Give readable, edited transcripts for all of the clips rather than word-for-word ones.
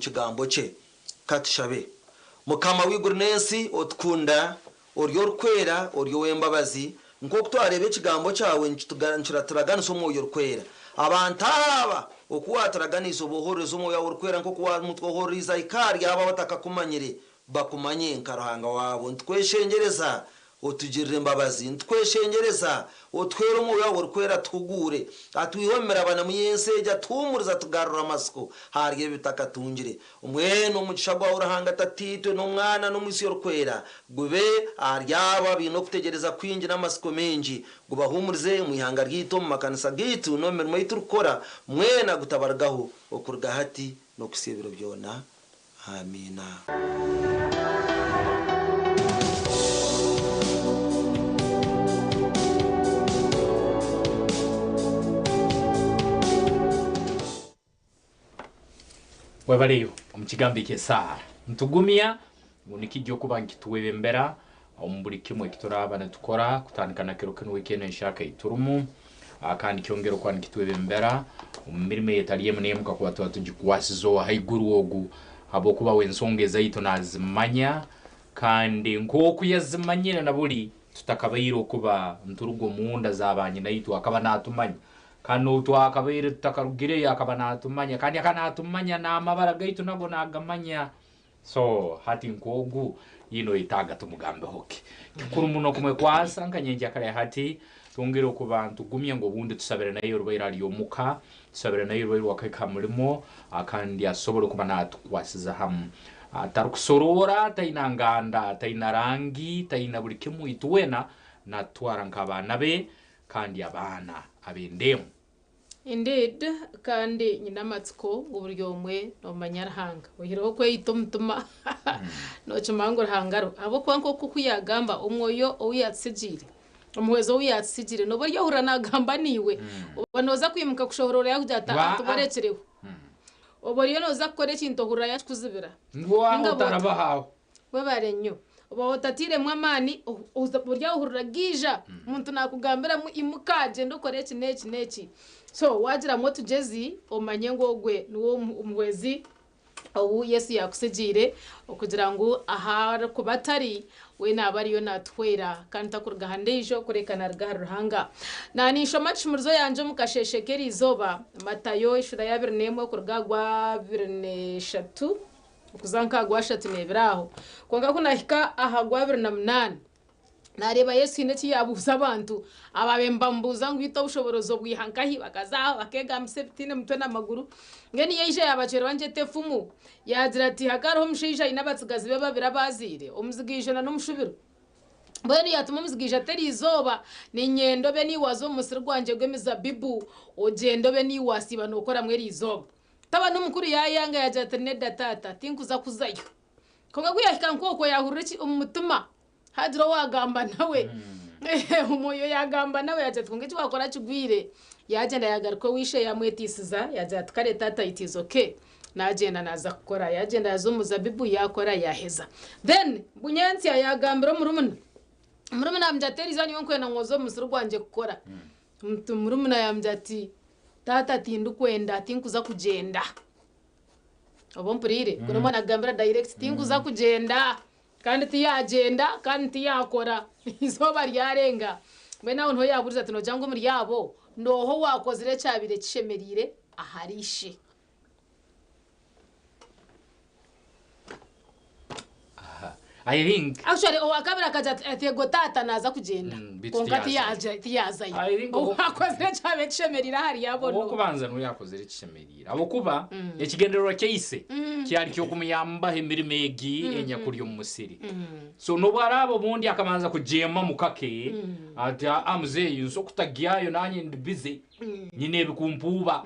kigambo cye katushabe mukama w'igurnensi otkunda oryo rukwera oryo wembabazi nk'uko twarebe ikigambo cyawe turaganisa umwoyo rukwera abantu aba okuwataraganisa ubuhoreza umwoyo rukwera nk'uko wamutwohoriza ikari aba batakakumanyire bakumanye nkarahanga wabo ntweshengereza otugirire imbabazi ntweshengereza otwera umwoyo rukwera twugure atwihomera abana mu yenseja tumuriza tugarura amasiko hariye bitakatungire umwene umugisha gwa urahanga tatitwe n'umwana n'umwisi rukwera gube aryaba bino kutegereza kwinjira amasiko menji gubahumurize mu ihanga ryito mu makanisa gitu no mirimo yiturukora mwena gutabargaho okurga hati no kusibiro byona amina. Webaleyo omukigambo ky'essaawa ntugumya unikijja okuba nkituwebembera ombuli kimwe kituraba netukora kutandika na kiro kino weekend enshaka iturumu kandi kyongera okwa nikituwebembera omumirimo etaliemu neemuka kuba tuba tugikwasizo haiguru ogu habwokuba wensonga ezaitu nazimanya kandi nk'oku yazimanyire na buli tutakabaire okuba nturugo munda z'abanyinaitu akaba natumanya kanu twakabaire tutakarugire yakaba natumanya kandi akanatumanya n'amabara gaitu nago nagamanya so hati nkogu yino itaga tumugambe hoki kikuru muno kumwe kwasa nkanyenja kale hati tongere okubantu gumye ngo bunde tusabere nayo rubaira aliyomuka tusabere nayo rubaira wakeka mulimo akandi asobole kuba natukwasiza hamu atarukusorora taina nganda taina rangi taina buli kimu ituwena natwara nk'abana be kandi abana abendemu. Indeed, kandi nyina matsiko uburyo mwe no manyarhanga uhiro kwe itumtuma no chimango hangaro abo kwanko kukuyagamba umwoyo oyatsijire umwezo oyatsijire no buryo hurana gamba niwe banoza kwimuka kushohorora yakujata tubarekereho oboryo noza kukora kinto huraya kuzibira ngwa utarabahaho babarenyo obawotatire mwamani buryo huragija umuntu nakugambira imukaje ndokore neki so wagira mo tugezi omanye ngo gwe nuwo umwezi obu Yesu yakusejire okugira ngo aha kubatari we nabariyo natwera kandi takurga handejo kurekana ruhanga nani shoma chimurizo yanje mukasheshekeri izoba Matayo ishura ya 21 kurgagwa 23 kuzanka gwa 3 kwanga kunahika aha gwa 28 nareba Yesu ineti yabuza abantu ababembambuza ngwito bushoborozo bwihankahi bakaza bakega mseptine mutwe n'amaguru ngeni yeje yabacero banje tefumu yagira ati hagaro mshija inabatsigazi be babira bazire omuzigijana n'umushubiro bari yatuma muzigija teri izoba ni nyendo be niwazo musiri gwanje gwemizabibu ogendo be niwasiba nokora mweri izoba taba n'umukuru yayanga yagira ati neda tata tinkuza kuzayo konga kuyahika nkoko yahuriki umutuma hadro wagamba nawe umoyo yagamba nawe yaje twonge twakora kigwire yagenda yagaruko wishe yamwetisiza yaje atkare tata itizoke najenda naza gukora yagenda yazumuzabibu yakora yaheza then bunyansi yagambira murumuna amjateriza niyo nkwena ngozo musuru gwanje gukora murumuna yamjati tata tindu kwenda tinkuza kugenda obompurire kuno mwana agambira direct tinkuza kugenda kandi tiyagenda kandi tiyakora izoba ryarenga mwe nawo nto yaburiza tuno jango muri yabo ndoho wakozire cyabire kishemerire aharishe I think actually wakabira kaja atego tata naza kugenda konga tiyazayo wakozire cyabire kishemerira hari yabo no kubanza no yakozire kishemerira abo kuba ekigendero cyise cyari cyo kumuyamba hemirimegi enyakuri mu musiri so no barabo bundi akamanza kujema mukake ati amuzeyi nso kutagiyayo nanye ndibize nyine bikumpuba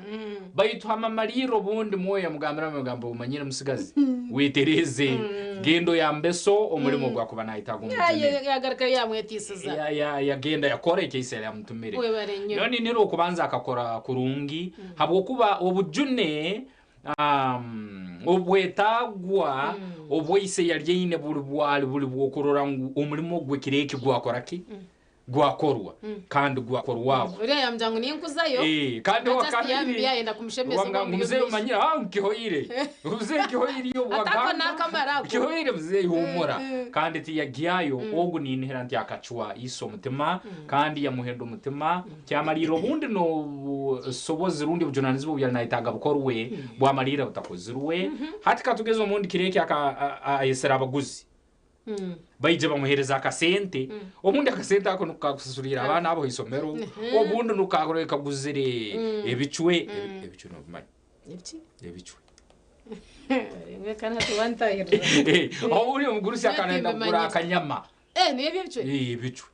bayitu hamamariro bundi moya mugambira mugambo umanyira musigazi wetereze gendo ya mbeso omulimo gwa kuba nahitaga umujene yagarika yamwetisiza ya genda yakore cyise ya mutumire none nero kubanza akakora kurungi habwo kuba obujune obwetagwa obwise yaryine buli bwokurora omulimo gwe kireki gwakoraki gwakorwa kandi gwakorwa uriya yamjangu ninkuzayo kandi wakabiri yenda kumshemeza ngo mzee umanyira nkihoire mzee kihoire yo waganga kihoire mzee humura kandi tiyagiyayo ogu ninhera nti akachwa iso mutima kandi yamuhenda umutima cyamariro bundi no sobozi rundi bujunanizi bubya naitaga bukorwe bwamarira butakozirwe hati katugeze umundi kireke ayesera abaguzi bayije bamuhereza akasente omundi akasente ako nukakusurira abana abo isomero obundi nukakoreka guzire ebicwe no bumanye ebicwe ngekana tuwantahira uri umugurusi akanenda kugura akanyama niye bicwe ebicwe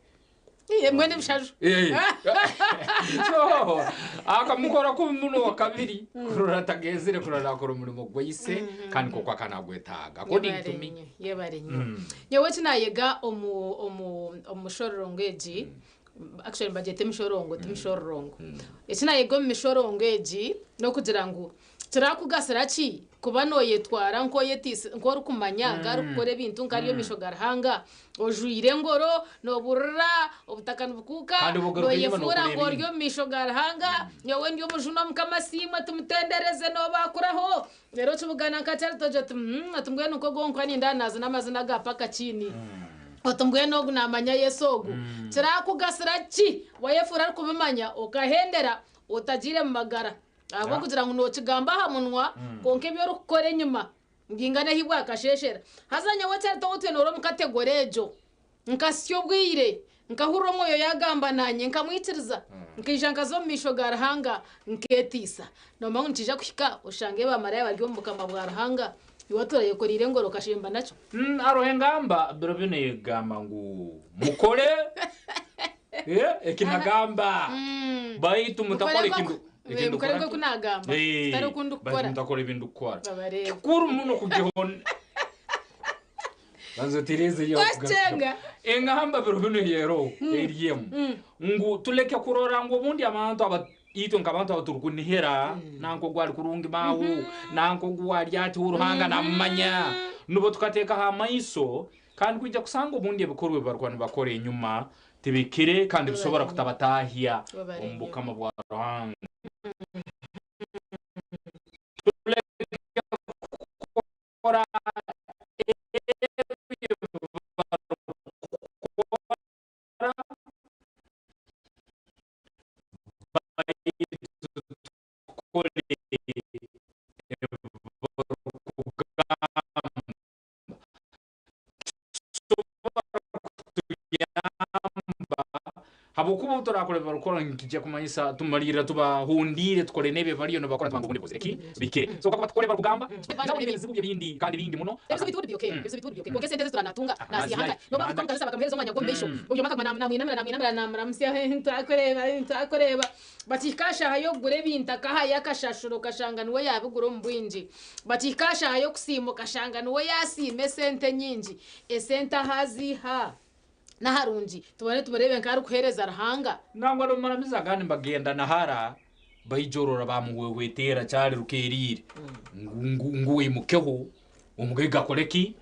mwene bishaje so akamukora ko muno wa kabiri kurora tagezere kurora akora umurimo gwise kandi koko akanagwetaga ko ndituminye yebarenye yewe tinayega omushororongo eji actually budget emishororongo timishororongo etinayega emishororongo eji no kugira ngo turakugasira ki kuba no yetwara nko yetise nko rukumanya garukore bintu ngariyo mishogarhanga ojuire ngoro no burra obutakana bukuka no yefura ngoryo mishogarhanga nyowe ndiyo mujuno mukamasimwe tumutendereze no bakuraho rero tubugana nkatari toje atumbwe nuko gonko ni ndanaza namazina gapaka chini otumbwe no gunamanya yesogu turakugasira ki wayefura kubimanya okahendera utagire mu magara abo kugira ngo no kigamba hamunwa konke byo rukore nyuma ngingane hibwa akasheshera hazanya wacari to twenoro mukategorejo nkasyo bwire nkahuro moyo yagamba nanye nkamwitiriza nkijanga zo mishogarhanga nketisa no mangu ntija kushika ushange bamaraya baryo mukama bwarhanga iwatoreye ko rire ngoro kashimba naco arohengamba birobine gamba ngu mukore ekinagamba baitu mutakore kindu mukarego kunagamba tari kundukora mutakore ibintu ukora kikuru muno kugihona banzo tireze yo kugacenga engamba birobine yero eriyemu ngu tuleke kurora ngo bundi amantu ito ngabantu abaturukunihera nanko gwali kurungi mawu nanko gwali ati uruhanga namanya nubo tukateka ha maiso kandi kujya kusanga ubundi bikorwe barwana bakore inyuma tibikire kandi bisobora kutabatahia umbuka mu bwaranga habukuba turakore barukora nkije kumanyisa tumarira tubahundire tukore nebe bariyo no bakora twangubundi bozeki bike so kwa tukore barugamba n'ibintu bindi kandi bindi muno ezo bitu byoke ko kese ndeze turanatunga nasi hanga no bavuga ngo saba kameze manya gombesho uyo maka namwinamira msia ntakoreba batikasha hayo gure binta kahaya kashashuro kashanga niwe yabuguro mbwinji batikasha hayo kusimo kashanga niwe yasime sente nyinji esenta haziha na harunji tubarebe nkari kuhereza rahanga nangwa no maramiza gani bagenda nahara bayijorora bamuwewetera cyari rukerire nguwe mukeho umugega koleki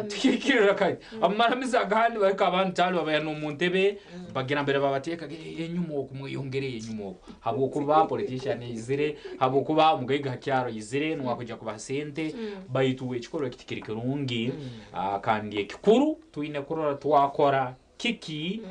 tikikira kai amaramiza gani bayika abantu cyari babaya no muntebe bagira mbere babateka enyumo kumwiyongereye enyumo habo kuba politician izire habo kuba umugega cyaro izire no wakujya kubasente bayituwe chikoro kitikirikerungi kandi ekikuru tuine kurora twakora kiki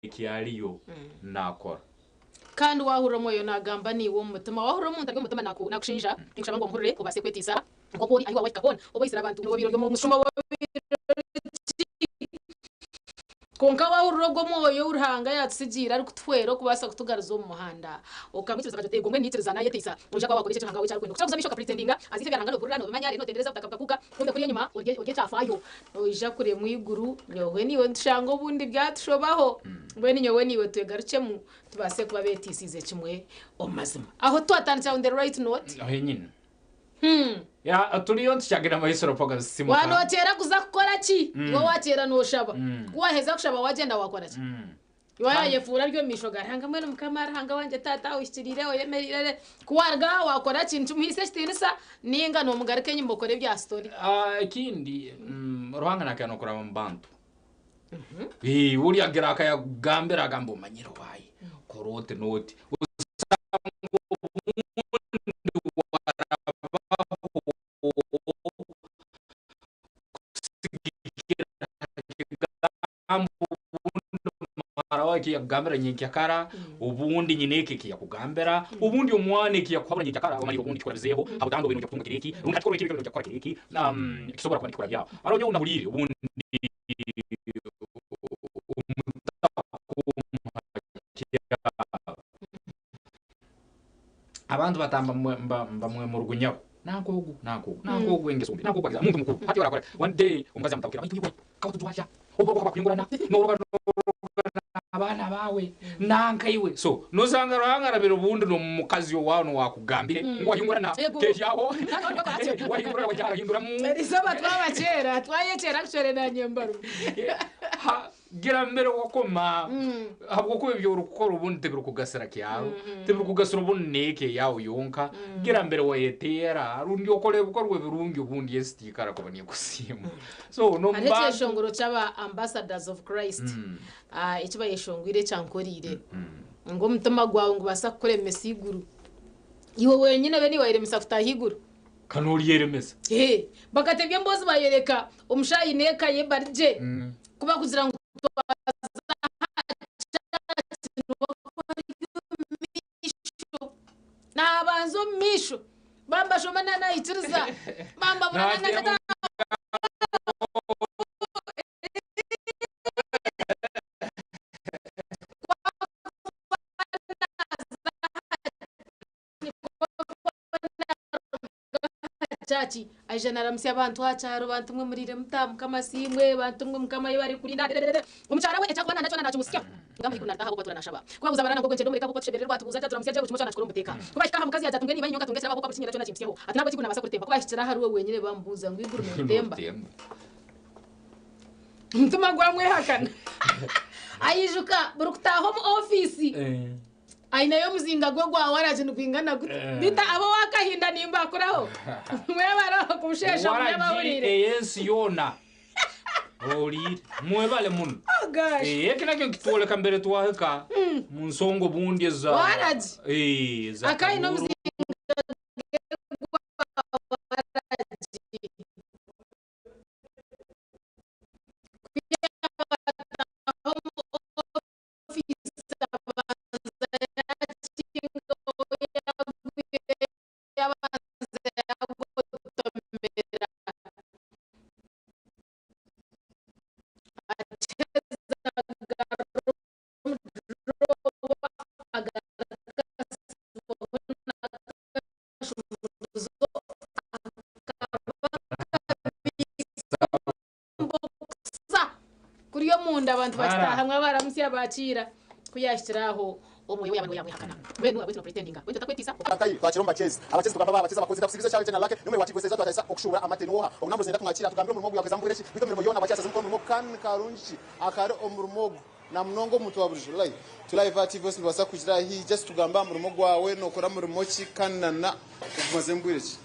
kiariyo nakora kandi wahura moyo nagamba ni wo mutima wahura mu ntabwo mutima nakushinja nikushaba ngo nkurure ubase kwetisa ngo bori ayi waweka kona obayisira abantu no biro mu mushuma wa konka wahura go moyo urhanga yatsigira ari kutwero kubasa kutugaruza mu muhanda ukamwitiriza kajote gomwe nitiriza naye tisa uja kwa wakoresha hanga wicara kwendo kusabuza bishoka pretendinga azife byaranga no burano bimanyare no tendereza utakakuka kumbe kuri nyuma oge tafayo uja kure mu iguru nyowe niwe nshango bundi byatushobaho mbwe nyowe niwe twegaruke mu tubase kuba betisize kimwe omazima aho twatandika on the right note aho nyine ya turiyo tushagira amahisoro poga simuka wanotera kuza gukora ki wowe watera noshaba waheza kushaba wagenda wakora ki wayefura ryo misho garanga mwene mukamara hanga wanje tata ushirire oyemerire kuwarga wakora kintu muhise kitinisa ninga no mugarike nyimbokore bya story ikindi ruhanga nakano kuraba mbantu uri agira akayagambira gambo manyiro wayi korote noti ki yakugambira nyinki yakara ubundi nyine ki yakugambira ubundi umwane ki yakwabura nyinki yakara amani ubundi twarazeho abudando bintu byakunga kiriki ubundi atworo kiriki bintu byakora kiriki kisobora kwandikura bya aronyo unahurire ubundi abantu batamba mbamwe mu rugunyaho nagogo engesumbi nagogo kwaza umuntu mukuru hati barakora one day umukazi amutabukira ayi kawo tuwaja ubwo kwakwingurana no abana bawe nanka iwe so nozanga ruhangarabira ubundi no mukazi yo wano wakugambire ngo wayungurana keje aho wayungurana wajya hindura mu isaba twabakera twayekera kushore na nyembaro gira mbere wakoma habwo ko ibyo urukora ubundi tebira kugasera kyaro tebira kugasera ubundi neke yawo yonka gira mbere wayetera rundi okole bukorwe birungi ubundi yesitikara kubaniye kusima so no mba aretse cyaba ambassadors of Christ ikiba yeshongwire cyankorire ngo mutama gwawe ngo basakore mesiguru iwe wenyine beni wayiremisa futahiguru kanuri yeremesa bakatebye mbozi bayereka umushayineka yebarje kuba kuzira ngo nabanzo misho bamba shomana na itiriza bamba mwana na chachi aijana ramsi abantu hacharo bantu mwe murire mutamu kama simwe bantu mwe mukama yari kurinda umuchara we cyakwana nacho musya ngamba ikuna taha kubatura nashaba kwa kuzabarana ngo kwenje domureka kukotsheberera rwatubuza cyaturamsya cyo kuchumucha nachukura umuteka kuba shikaha mukazi yatatungeni banyonga tungesera bako kuchinyira cyo nachimsyeho atinabo kiguna basa kutemba kuba shikira haruwe wenyine bambuza ngo iguru mutemba mutuma gwamwe hakana ayijuka burukutaho mu office aina yo muzinga gwa waraje nubingana gute bita abo wakahinda nimba kuraho mwebara kushesha mwebawurire yes yona olire mwebale mun ekina cyo kitole kambere twaheka munsongo bundi za waraje za akaino muzinga abantu batahamwe baramusya bakira kuyashiraho umuyo y'abantu yamwihakana bene wabwe no pretendinga wenda takwetisa akayi twakiromba chezi abachezi tukaba babakiza bakozi takusibiza cyane cyane lake numwe wakikweseza twatasa okushura amatenuha omunambo zenda kumwakira tugambira umurimo gwakweza mbureshi bito mirimo yona bacyasa zimko umurimo kan karunji akare omurimo na mnongo mutu wa burjulai tulive activos ndwasa kujira hi just tugamba umurimo gwawe no kora umurimo ki kanana umaze mbureshi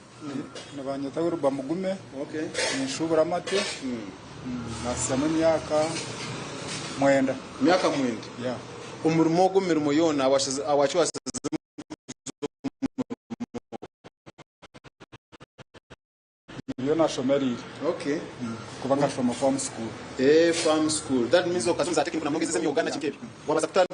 nabanyata uruba mugume okay nshubura amate nasama myaka mwenda yeah umurimo go mirimo yona awacho yona shomeri okay kuba ngashoma farm school farm school that means okatunza taking kuna mongeze zemi Uganda chikepi wabaza kutana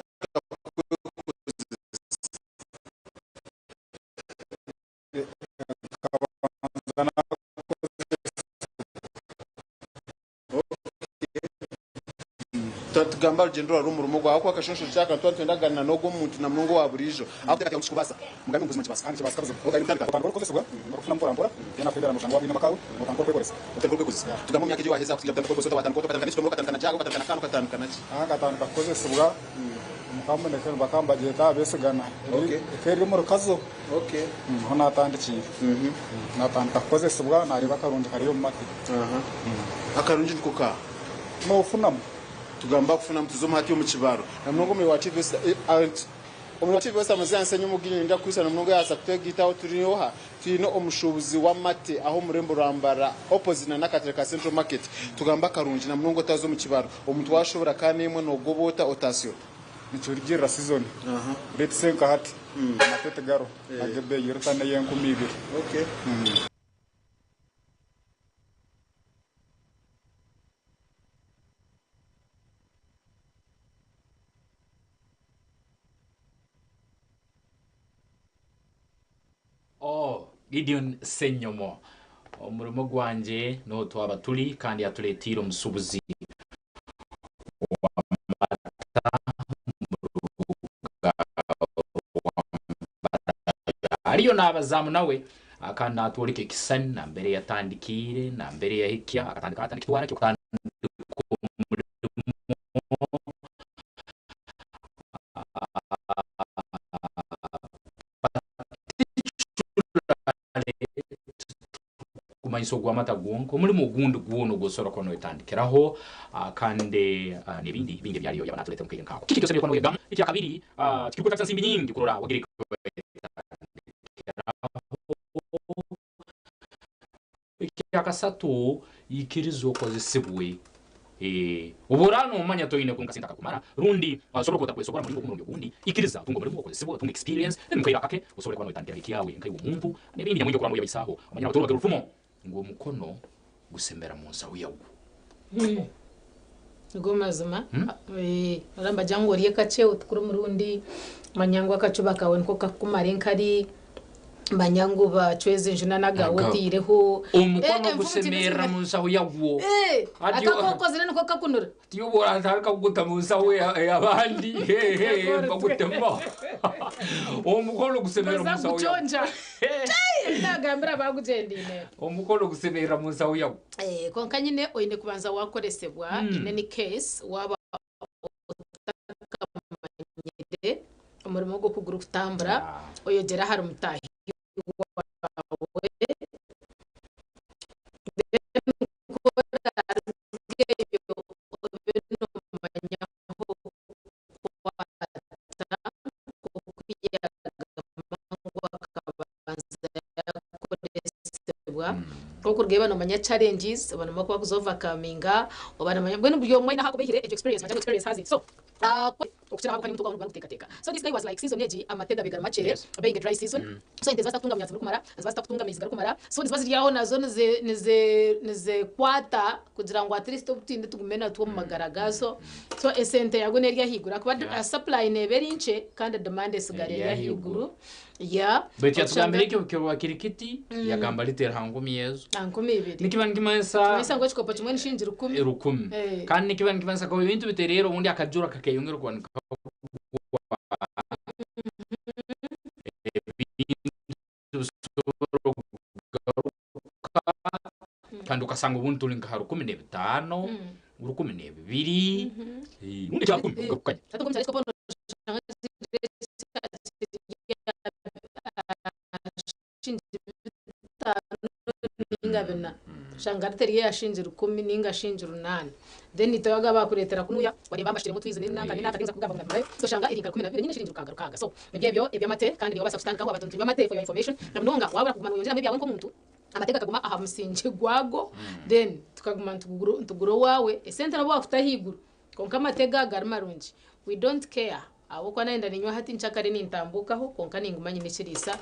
gambal general rumurimo gwa akwa kashonsho cyaka twatendagana nogo muntu na mnongo wa burijo afite kati kushikubasa mugambi nguzima kibasa kandi kibasa kabuzo oga ibitandika kwandikora kozeswa ngofuna mpora yana kwendera mushango wabina makao mukankora kwekoresa utekore kwekoresa tugamo myaka jiwa heza kugira byambo kwekoresa batandika ko batandika n'icyo mukatanka jago batandika kanu katanka naci katanka kozeswa mukamboneka bakambagiye tabesigana Okay. keri mu rukazo Okay. ho natandikiye natandika kukozesebwa nareba akarungi kariyo mu mate Akarungi niko ka. nofunamo Tugamba kufuna mtuzo mahati yo mu kibaro. Na mnogo muri wa TV Omuri wa TV amaze yansenya umugini nda kwisa na mnogo yasa kutegitaho turiyoha. Twino omushubuzi wa mate aho murembo rambara opposite na Nakatereka Central Market. Tugamba karungi na mnogo tazo mu kibaro. Omuntu washobora kanimwe no gobota otasyo. nicyo rigira season leti senka hati matete garo nagebe yirtane yenkumi ibiri Okay. Gideon Senyomo umurimo gwanje no twaba turi kandi yatuletira umusubuzi ariyo nabazamu nawe akandi atworeke kisani na mbere yatandikire na mbere yahikia akatandika kitwara cyo kandi kumaiso gwa matagonko muri mugundu guno gusora kono itandikiraho kandi nibindi binge byariyo yabanatulete mukige nkako kiki cyose byo kono yegam iki akabiri kikuko cyatsa simbi nyingi kurora wagirika yakasatu ikirizo kozesebwe uburano umanya to ine kungasinda kakumara rundi wasoro kota kwesokora muri umurundi gundi ikiriza tungo muri kozesebwe tungo experience mukira kake usore kwano itandikira ikiyawe nkai umuntu nebindi nyamwe kuramo yabisaho amanya batoro garufumo ngo mukono gusembera mu nsaho yawo ngomazima ramba jango riye kache utkuru murundi manyangwa kacuba kawe nko kakumara inkari banyango bacweze njuna nagawutireho umukono gusembera mu nsaho yawo akakoko zire nko kakunura tiyobora ataka kuguta mu nsaho y'abandi bagutema umukono gusembera mu nsaho yawo nagambira bagugendine umukono gusembera mu nsaho yawo konka nyine oyine kubanza wakoresebwa in any case waba utakamanyire umurimo go kugura kutambura oyogera hari umutahi kurgeba no manya challenges abantu makwa kuzovakaminga abantu manya bwene byo mwe nahako behire experience has it so ukira hako kanimtuka abantu teka so this guy was like season eji amateda bigara machere being a dry season so inteza kutunga myatsi kumara nzaba kutunga mizi kumara so nzibazi yaho nazo nize kwata kugira ngo at least ubutinde tugumena tuwo magaragazo so esente yagone rya higura kuba supply neberi inche kandi demand esigare ya higuru beti atugambire cyo wakirikiti yagamba litera hangumi yezo hangumi ibiri nikibana kimansa ngo chikopa chimwe nishinjira 10 kandi nikibana kimansa ko ibintu biterero ubundi akajura kakeyongera kwanika kandi ukasanga ubundi turi nka 15 12 undi cyakumi ukakanya shangariteri yashinjira 10 ninga shinjira 8 then itayaga bakuretera kunuya bari bambashire mu twize ninanga ninatarinza kugamba ngamaye so shanga iringa 12 nyine shinjira kagarukaga so ibyo mate kandi baba substance kaho abatunzi bamate for your information nabonga wabara kugumana yongera mebyawe nko muntu amateka kaguma aha musinje gwago then tukaguma tuguro wawe esente nabo afutahiguru konka amatega garmarunji we don't care abo kwa naenda ninywa hati nchakari nintambukaho konka ningumanye nishirisa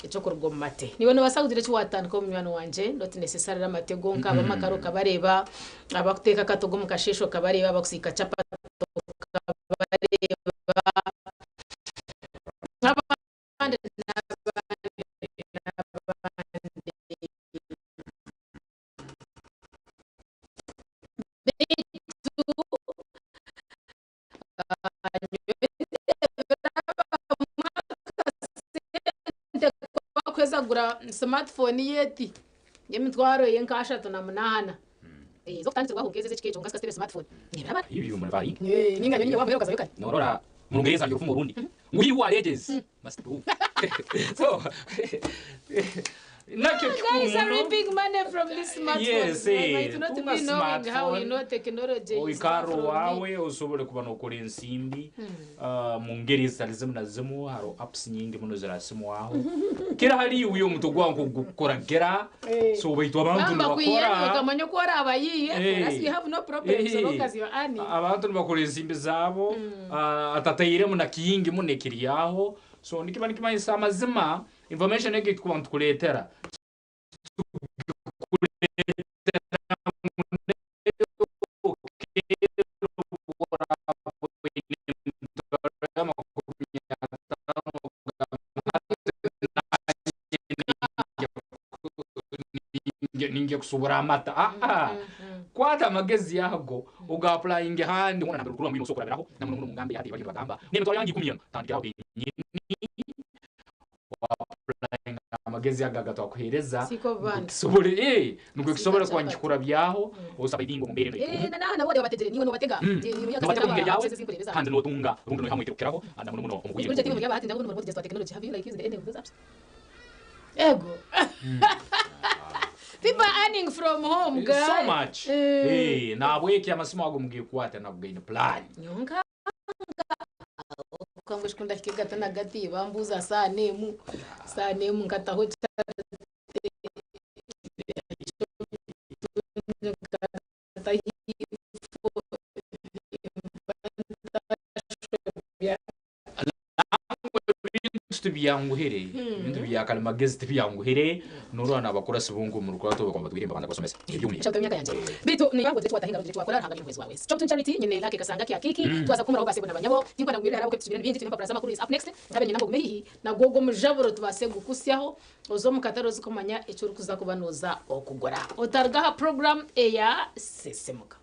echo kurgomate niwe no basagudire cyo watana ko mwana wanje not necessary ramatego nka bamakaro kabareba abakuteka katogo mukashesho kabareba abakusika chapa kabareba gura smartphone yeti yemitwaro yenkasha tunamunana zo tanze rwaho ngeze cike cyonga skastere smartphone ibi umuntu bari ninga nyine wambaye ukaza yokane norora Mungereza ndio fumo Burundi. We were ages must do. So guys are reaping money from this smartphone. Yes, Might not be knowing how technology is. Ikaro wawe usobole kuba no kuri nsimbi mungereza lizimu na zimu haro apps nyingi muno zirasimu aho kira hari uyo mutugwa ngo gukora gera so baitu abantu bakora bakamanya ko ari abayiye as you have no problem so long as you are earning abantu bakora nsimbi zabo atatayire mu nakiyingi munekiri yaho so nikibani kimanyisa amazima information ege kubantu kuletera ninge kusubura amata kwata magezi yago uga applying handi ngona nambere kuri mu isoko rabiraho namuntu mu ngambe yati bagira bagamba nime to yangi kumiyana tandikiraho magezi yagaga twakuhereza sobore nuko kisobora kwangikura byaho usaba idingo mbere na wode bategere niwe no batega kandi no tunga rundo no hamwitokeraho anda muno umugwire uretse timu y'abahati ndabona mu modest technology have you like used any of those apps ego people are earning from home guys so much nabweki amasimo ago mugiye kwata na gain plan nyonka kangush kunda kigata na gati bambuza sanemu ngataho tubyanguhere ibintu byakala magezi tubyanguhere nurwana abakora sibungu mu rukwato bagomba twihemba banda gusomesa ibyumye cyangwa myaka yanjye bitu ni bango zetu watahinga rundi twakora hanga mwezi wawe Stop to charity nyine lake kasanga kya kiki twaza kumura ubase bona banyabo tikwa nangwire harabo kwetubira bindi tunapa praza makuru is up next ngabenye nambo gumehi na gogo mujaburo tubase gukusyaho ozo mukataro zikomanya ecyo kuza kubanoza okugora otargaha program eya sesemuka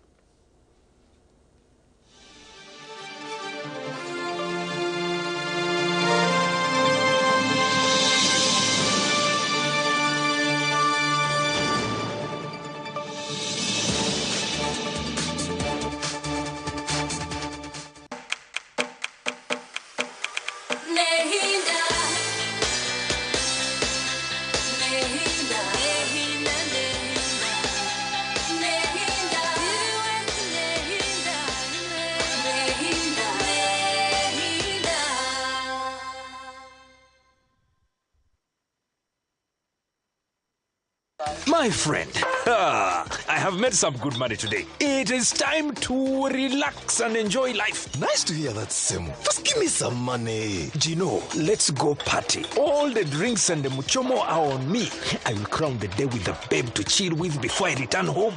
My friend, I have made some good money today. It is time to relax and enjoy life. Nice to hear that, Semu. Just give me some money. Gino, let's go party. All the drinks and the muchomo are on me. I will crown the day with a babe to chill with before I return home.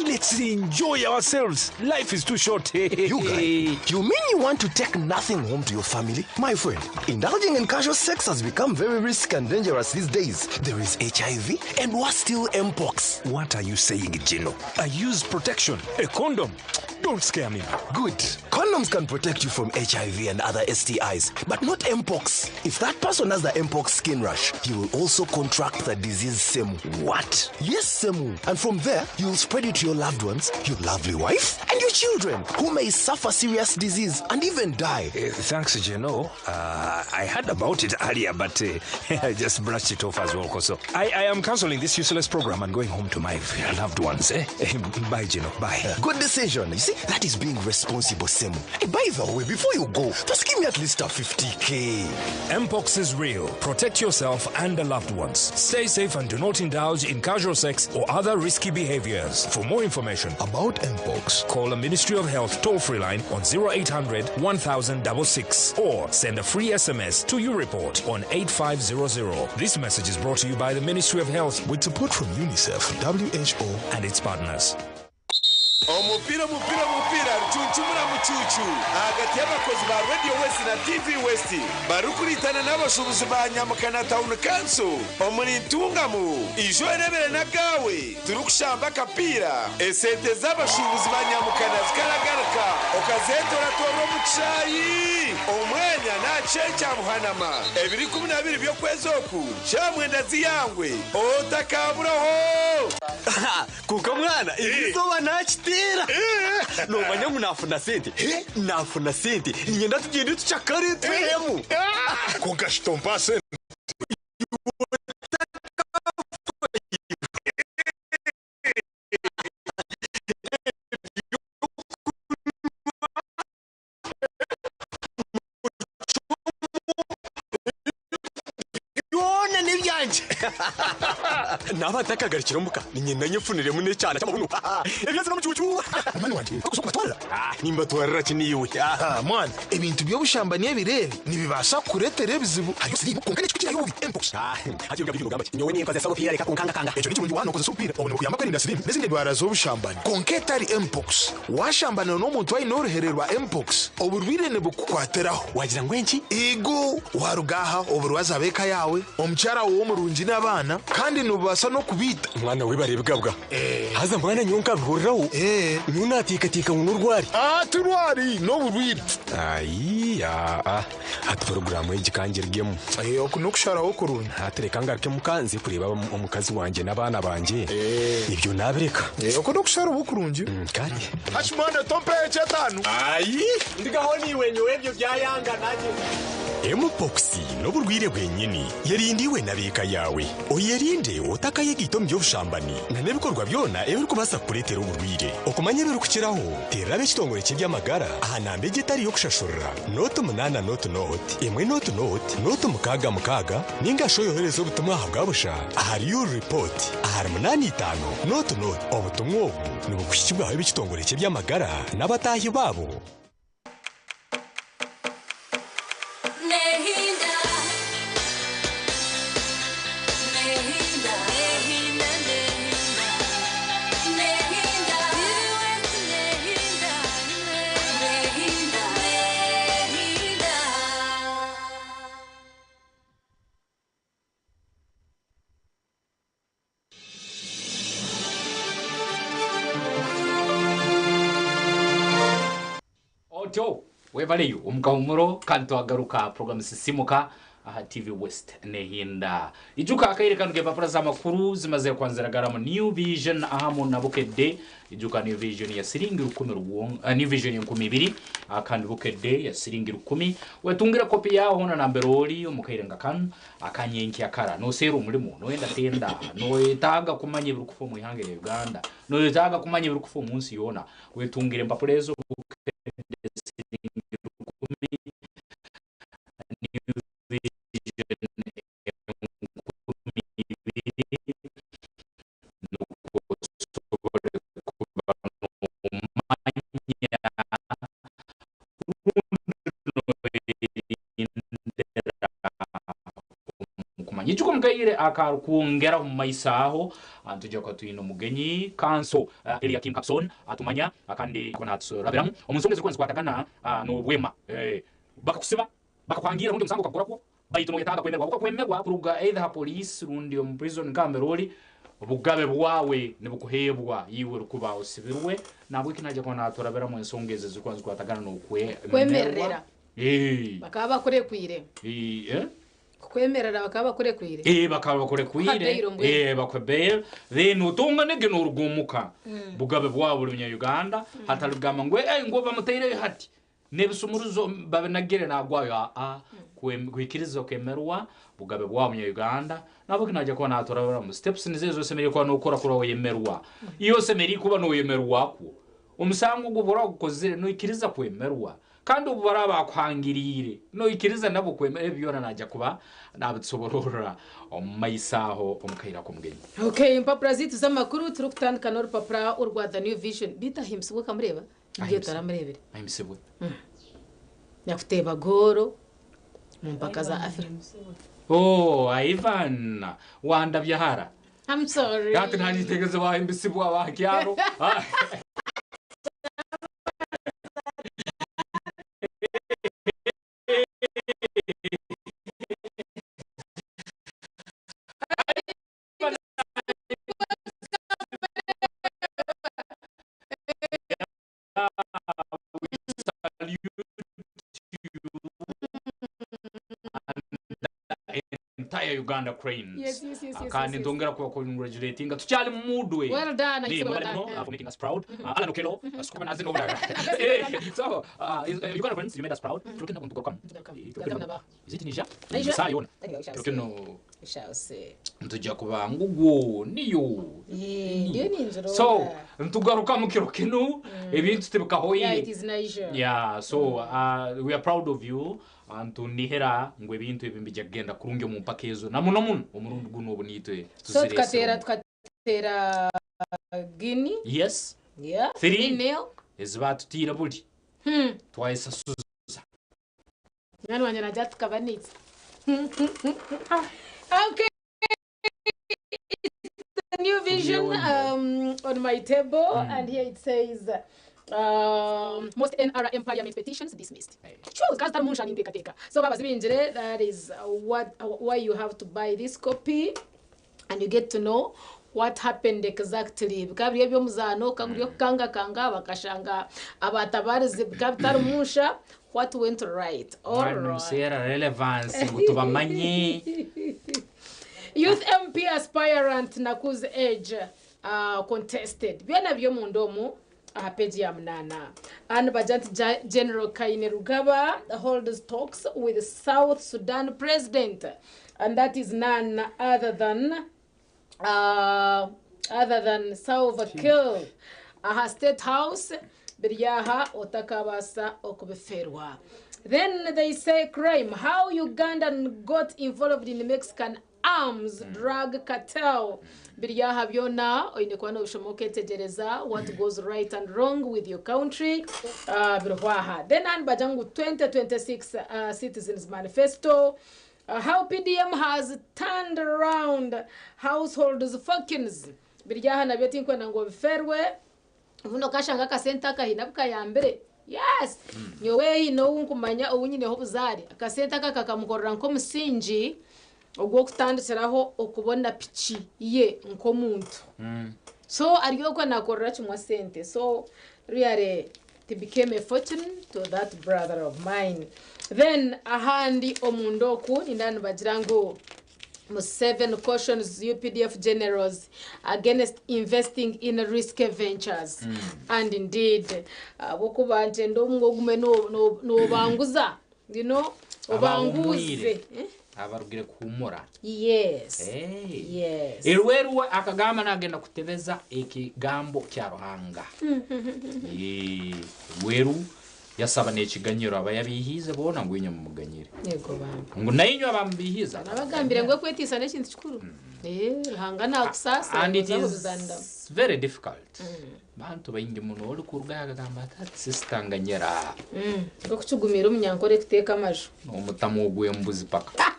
Let's enjoy ourselves. Life is too short. You guys, you mean you want to take nothing home to your family? My friend, indulging in casual sex has become very risky and dangerous these days. There is HIV and what's still Mpox. What are you saying, Gino? I use protection, a condom. Don't scare me. Good. Condoms can protect you from HIV and other STIs, but not Mpox. If that person has the Mpox skin rash, he will also contract the disease Semu. What? Yes, Semu. And from there, you'll spread it to your loved ones, your lovely wife, and your children, who may suffer serious disease and even die. Thanks, Gino. I heard about it earlier, but I just brushed it off as well. So I am cancelling this useless program and going home to my loved ones. Bye, Gino. Bye. Good decision. You see, that is being responsible, Semu. Hey, by the way, before you go, just give me at least a 50K. Mpox is real. Protect yourself and the loved ones. Stay safe and do not indulge in casual sex or other risky behaviors. For more information about Mpox, call the Ministry of Health toll-free line on 0800 1066 or send a free SMS to your report on 8500. This message is brought to you by the Ministry of Health with support from UNICEF, WHO, and its partners. Umupira rucuncumura mucucu hagati y'abakozi ba Radio West na TV West barukuritana n'abashubuzi ba Nyamukana Town Council omurintungamu ijo erebere na gawe turukushamba kapira esente z'abashubuzi ba Nyamukana zikaragaruka okazetora toro mucayi omwenya na chencha muhanama 2012 byo kwezoku cyamwenda ziyangwe otakaburaho kuko mwana ibizoba nakite kera nomanya ngo nafuna sente nafuna sente ngenda tugende tucakare twemu konka shitompa sente nabatakagarikira muka nyina nyifunire mune cyane cy'amabuno ebyase no mucucu mani wanje kusoma twara nimba twarira kiniwe mwana ibintu byo bushambaniye birebe nibibasha kuretera bizibu ayo siri konka n'ikikira yubi mpox ati ubwo bigamba nyowe niyo kaze sago reka konkanga ejo n'icyo wano koze supira obone kuyamba kwenda siri nezinde dwara zo bushambani konketari mpox washambana no muntu wayi norohererwa mpox oburwire ne bukukwateraho wagira ngwenki ego warugaha oburwaza beka yawe omucyara wo murungi n'abana kandi nubasa no kubita mwana we barebwabwa haza mwana nyonka bihuriraho ntunatika unurwari turwari no burwire ati porogaramu y'igikangirgemo okunokusharaho kurungi hatereka ngaruke mukanzi kureba omukazi wanje n'abana banje ibyo nabireka okunokushara ubukurungi kari hashimana tompe chetanu ndigaho niwe nyowe ibyo byayanga nanjye mpox n'uburwire bwenyini yarindiwe na beka yawe oyerinde utakaye gito mbyo bushambani nkanebikorwa byona ewe kubasa kuretera uburwire okumanye biri kukiraho terabe kitongore cy'amagara ahanambe gitari yo kushashurira note munana note imwe note mukaga ningasho yoherezo ubutumwa habwabusha ahari your report ahari 85 note obutumwa obu nibukwishyibwaho ibitongore cy'amagara n'abatahi babo Ojo webaleyo umugahumuro kandi twagaruka program sisimuka aha TV West nehinda ijuka akayerekana papura z'amakuru zimaze kwanziragara mu New Vision aha mu nabukedde ijuka New Vision ya siringi 10 New Vision ya 12 akandi bukedde ya siringi 10 wetungira kopi yaho na namberoli umukayirenga kan akanyenki akara no seru mulimo no enda tenda no etaga kumanye biri kufu mu ihange ya Uganda no etaga kumanye biri kufu munsi yona wetungire mpapurezo Ichuko mkaire akakuongera mu maisaho antujya ko tuyino mugenyi kanso Elia Kim Capson atumanya akandi kona turabiramu omusongeze kwenzi kwatakana no bwema bakakusiba bakakwangira rundi musango kakora ko bayito yetanga kwemerwa kuko kwemerwa kuruga either police rundi mu prison Cameroli obugabe bwawe nibukuhebwa yiwe rukuba osibirwe nabwo kinaje kona turabiramu ensongeze zikwanzi kwatakana no kwemerera bakaba bakore kwire kwemerera bakaba bakore kwire bakaba bakore kwire bakwebel then utunga nege no rugumuka bugabe bwabo runya Uganda hatarugama ngwe ngo bamuteyire hati nebisumuruzo babenagere nagwayo kwikirizo kemerwa bugabe bwabo nya Uganda nabo kinaje ko natorabara mu steps nizezo semeri ko no ukora kuri yemerwa iyo semeri kuba no yemerwa ko umusango gubora gukozere no ikiriza kwemerwa kandi ubu barabakwangirire no ikiriza nabo kwemera byona najya kuba nabitsoborora omayisaho omukayira kumgenyi okay impapura zitu z'amakuru turi kutandika no rupapura urwa The New Vision bita himsibwe kamureba ngiye taramrebere ahimsibwe yakuteba goro mu mpaka za Afrika Ivan wanda byahara I'm sorry yati ntani tegeze wa himsibwe wa kyaro entire Uganda Cranes. Yes. Kandi ndongera ku congratulating tucyali mu mood we. Well done, Ni well no, done. for making us proud. Alan Okelo, Sukuma nazi no bulaga. So, Uganda Cranes, you made us proud. Tukenda kuntuka kam. Is it Nisha? Nisha yona. Tukeno shall say. Ntujja kuba ngugo niyo. Ndiyo ninjoro. So, ntugaruka mu kirokino ebintu tebikahoye. Yeah, it is Niger. Yeah, so we are proud of you. Antu nihera ngwe bintu ebimbija genda kurunge mu mpakezo na muno omurundi guno obunitwe so tukatera Guinea. Yes. Yeah. 3-0 ezbatutira buli twice suza nani wanya na jatu kabanitsa okay, it's a new vision on my table and here it says most NRM parliament petitions dismissed. Sure, Kastar Munsha Nindekateka. So Baba Zibinjere, that is why you have to buy this copy and you get to know what happened exactly. Bikabiri byo muzano kanguriyo kanga bakashanga abatabarize Kastar Munsha what went right. All right. Relevance gutubamanye. Youth MP aspirant Naku's age contested. Byana byo mundomo page ya mnana. And Bajant General Kainerugaba holds talks with South Sudan President, and that is none other than Salva Kiir. State House Biryaha Otakabasa Okubeferwa. Then they say crime. How Ugandan got involved in the Mexican arms drug cartel. Biryaha byona oinekwana ushomoke tegereza what goes right and wrong with your country. Birwaha. Then an bajangu 2026 Citizens Manifesto. How PDM has turned around householders fortunes. Biryaha na beti nkwana ngo biferwe. Vuno kashanga ka senta ka hinabuka ya mbere. Yes. Nyowe hino unkumanya ubunyine ho buzari. Akasenta ka kakamukorera nko musingi. Ogwo kutandikiraho okubona pichi ye nko muntu. So ariyo ko nakorera kimwa sente. So really it became a fortune to that brother of mine. Then ahandi omundoku indani bajirango mu 7 cautions UPDF generals against investing in risky ventures. And indeed bokubanje ndomwe no banguza, you know, obanguze abarugire kuhumura. Yes. Yes. Irweru akagama nagenda kutebeza ekigambo kya Ruhanga. Weru yasaba n'ekiganyiro abayabihize bona ngo inyo mumuganyire. Yego bamba. Ngo nayinyo abambihiza. Nabagambire ngo kwetisa n'ekintu kikuru. Ruhanga na kusasa. And it is very difficult. Bantu bayingi muno oli kuruga agamba tatsistanganyira. Ngo kucugumira umunyankore kuteka amaju. Omutamu ogwe mbuzi paka.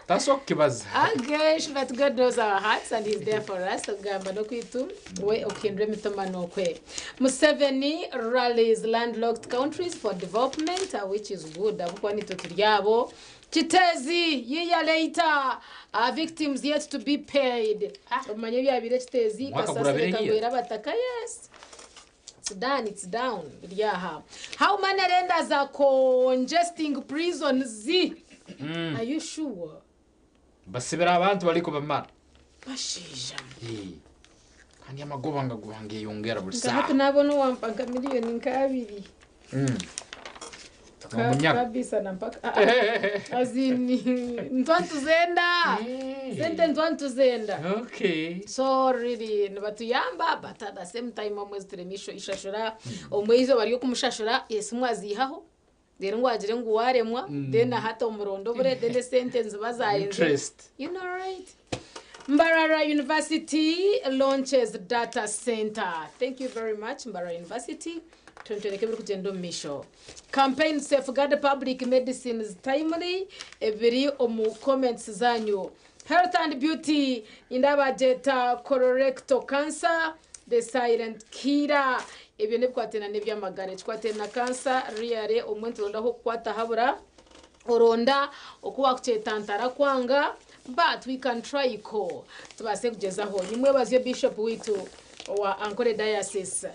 That's okay, Baz. Okay, but God knows our hearts and He's there for us. Gamba no kwitu we okindre mitoma no kwe. Museveni rallies landlocked countries for development, which is good. Abukwani tuturyabo. Chitezi year later, victims yet to be paid. Manye byabire Chitezi kasasa kagwera bataka. Yes. It's down. Yeah. How many lenders are congesting prisons? Are you sure? Basibira abantu baliko bamara. Bashija. Kandi amagoba ngaguhange yongera bulisa. Ngaho nabona wampanga miliyoni nkabiri. Kabisa nampaka. Azini ntwantuzenda. Sente ntwantuzenda. Okay. So really nibatuyamba but at the same time omwezi turemisho ishashura omwezi bari yo kumushashura Yesu mwazihaho. Then ngwagire nguwaremwa then hata umurondo bure then the sentence bazayenze. You know right? Mbarara University launches data center. Thank you very much Mbarara University. Tuntelekebiri kugendo misho. Campaign safeguard public medicines timely. Every omu comments zanyu. Health and beauty indabajeta colorectal cancer, the silent killer. Ebyo nebikwatena nebyamagare twatena cancer really omuntu ronda ho kwata habura oronda okuba kuchetantara kwanga, but we can try ko tubase kugezaho nimwe bazye bishop witu wa Ankole diocese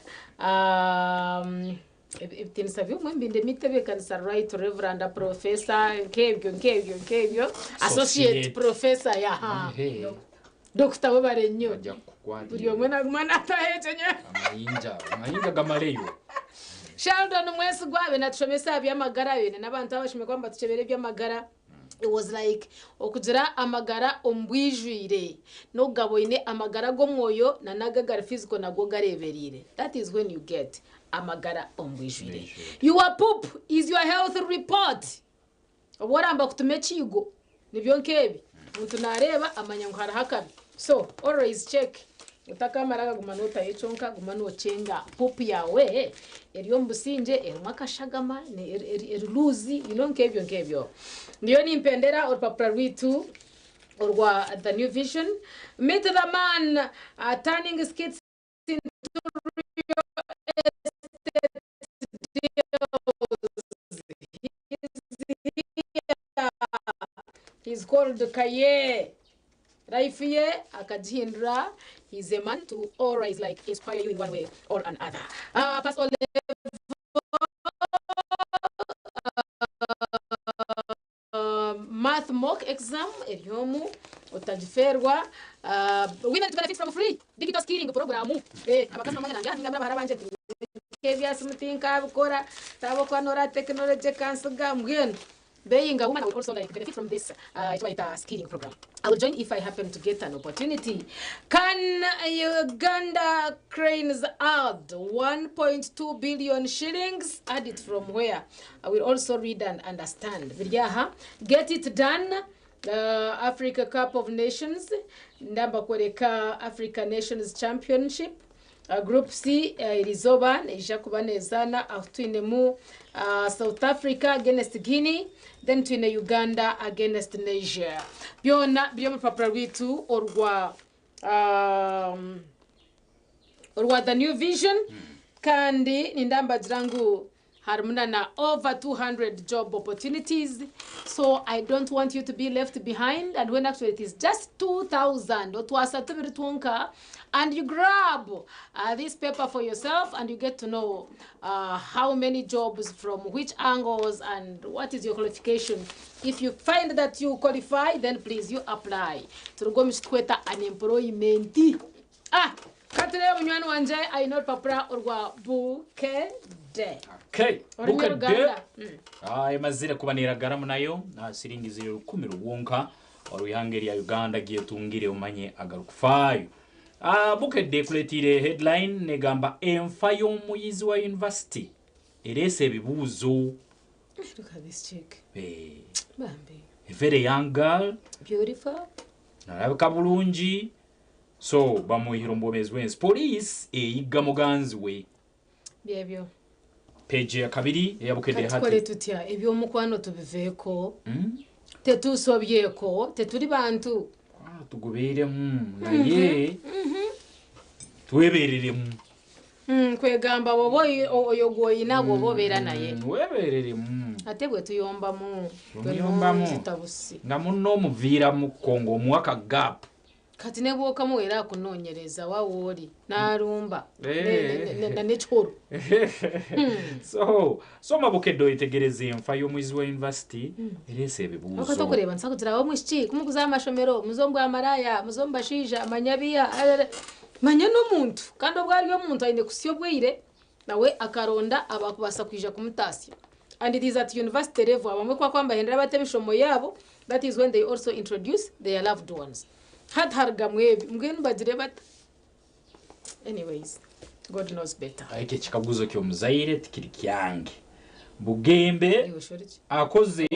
ebitini savyo mwembinde mitebe kanisa right reverend professor nkebyo associate professor yaha Dr. Webarenyo buri omwe nagumana atahecenya amayinja gamaleyo Sheldon mwesi gwabe natushomesa by'amagara bene nabantu abashime kwamba tuchebere by'amagara. It was like okugira amagara ombwijwire no gaboine amagara go mwoyo na nagagara physical nago gareberire. That is when you get amagara ombwijwire. Your poop is your health report. Oboramba kutumechigo nibyo nkebi muntu nareba amanya ngo harahakabi. So always check utakamaraga gumanota yechonka gumano chenga poop yawe eriyo mbusinje erumakashagama ne eriluzi nkebyo niyo nimpendera orupapura rwitu orwa the new vision. Meet the man turning skits into real estate deals. He's called Kaye Raifie Akajindra. He's a man to always like inspire you in one way or another. Pass all math mock exam eryomu utajiferwa women to benefit from free digital skilling program abakasa mangana ngamara barabanje kevya smutinka bukora tabokwa nora technology kansuga mbwenu being a woman, I would also like benefit from this skilling program. I will join if I happen to get an opportunity. Can Uganda cranes add 1.2 billion shillings? Add it from where? I will also read and understand. Get it done. Africa Cup of Nations. Ndamba kwereka Africa Nations Championship. Group C ilizoba neja kubanezana twinemu South Africa against Guinea, then twine Uganda against Niger. Byona byoma papra witu orwa the new vision kandi nindamba jirangu harmuna na over 200 job opportunities, so I don't want you to be left behind. And when actually it is just 2,000 and you grab this paper for yourself and you get to know how many jobs from which angles and what is your qualification. If you find that you qualify, then please you apply. Turugomishkweta unemployment. Katule munywani wanje I know papra orwa Bukede. Okay. Bukede. Emazire kubanira garamu nayo na siringi 10 rubunka oruyangeri ya Uganda giye tungire umanye agarukufayo. Bukede kuletire headline negamba emfayo muyizi wa university erese ebibuzo. Look at this chick. Bambi. A very young girl. Beautiful. Narabika bulungi. So bamuhiro mbomezwe police eyiga muganzi we. Byebyo. Page ya kabiri ya Bukede hati. Tukole tutya ebyo mukwano tubiveko. Tetusobyeko, tetuli bantu. Tugoberemu naye. Twebereremu. Kwegamba bobo oyogoyi nago bobera naye. Webereremu. Atebwe tuyombamu. Tuyombamu. Nga munno muvira mu Kongo omwaka gap. Kati nebwoka muwera kunonyereza wawoli narumba na nechoro. So Bukede itegereze emfayo mwizi wa university erese ebibuzo. Okatokureba nsakuzira bamwishi kumukuza amashomero muzombo amaraya muzomba shija amanyabiya manya no muntu kandi obwari yo muntu ayine kusiyo bwire nawe akaronda abakubasa kwija kumutasya. And it is at university level abamwe kwa kwamba hendera batebishomo yabo. That is when they also introduce their loved ones. Mgeni bagire bata. Anyways, God knows better. Aike chikaguzo kyo muzaire tikiri kyange. Bugembe akoze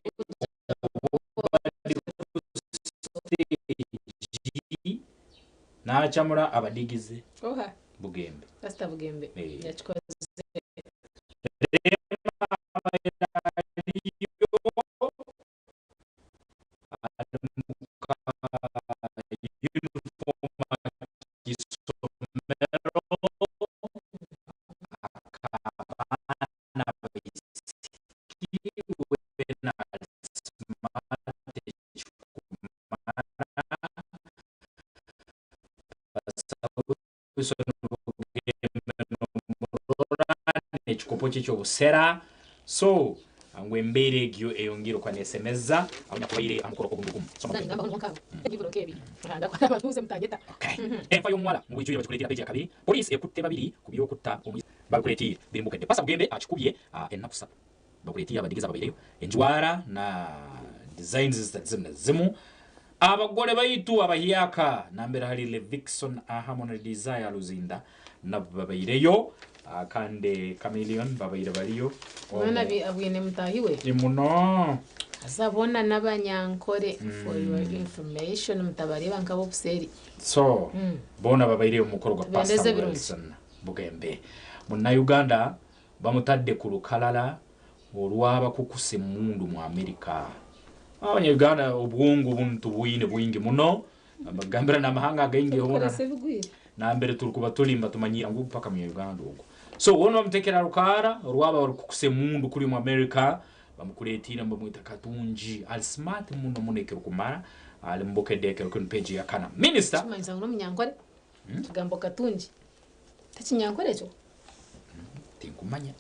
na chamura abadigize. Oha. Bugembe. Basta Bugembe. Yachikoze. ekikopo kye ky'obusera so angwe embeera egyo eyongera okwanesemeza abanyakubaire amukolo k'obundugumu enfa y'omuwala mu buli bakikuleetera peegi ya kabiri poliisi ekutte babiri ku byokutta bakuleetiire birimbukedde pasa bugembe akikubye ennaku 3 bakuleetiire abadigiza babaireyo enjwara na designs zimu abagole baitu abahyaka nambera halile Vixen Harmony Desire Luzinda nabo babaireyo kande Chameleon babaire baliyo mwana abwine mutahiwe imuno azabona n'abanyankore for your information mutabareba nkabo buseri so bona babaire umukoro gwa Pastor Wilson Bugembe muna Uganda bamutadde ku lukalala olwaba kukuse mundu mu America Uganda obwungu buntu bwine bwingi muno bagambira namahanga againgi hona na mbere tulikuba tulimba tumanyira ngo paka mu Uganda ugo so wona bamutekera rukara olwaba kukuse mundu kuli mu America bamukuletira mbamwita Katunji al smart muno munekero kumara ali mbokedekero ku page ya kana minister manza uno munyankore kigambo Katunji takinyankore cyo tinkumanya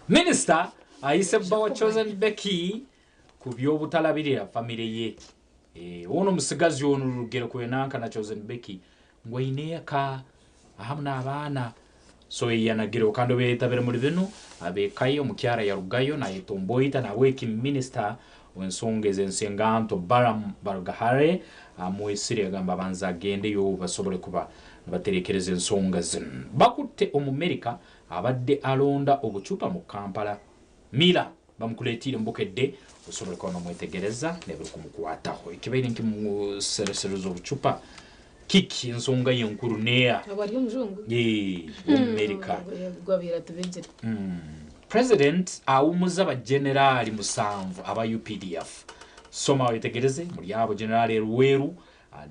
minister aise bawa chosen Becky kubyo butalabirira family ye wono musigazi wono rugero kwenanka na chosen Becky ngo ineka ahamna abana so yanagiro kando betabere muri bino abekayo mukyara ya rugayo na yetomboita na weki minister wensongeze nsenganto baram bargahare amwesire agamba banza gende yo basobole kuba baterekereze ensonga zin bakutte omumerika abadde alonda obucupa mu Kampala mila bamukuletire mbokedde osobole kono mwetegereza nebero kumukwataho ikibaire nkimu sereserezo obucupa kiki ensonga yenkuru neya abari umujungu America gwabira tubenjere president awumuza ba general musanvu aba UPDF soma wetegereze muri abo general Ruweru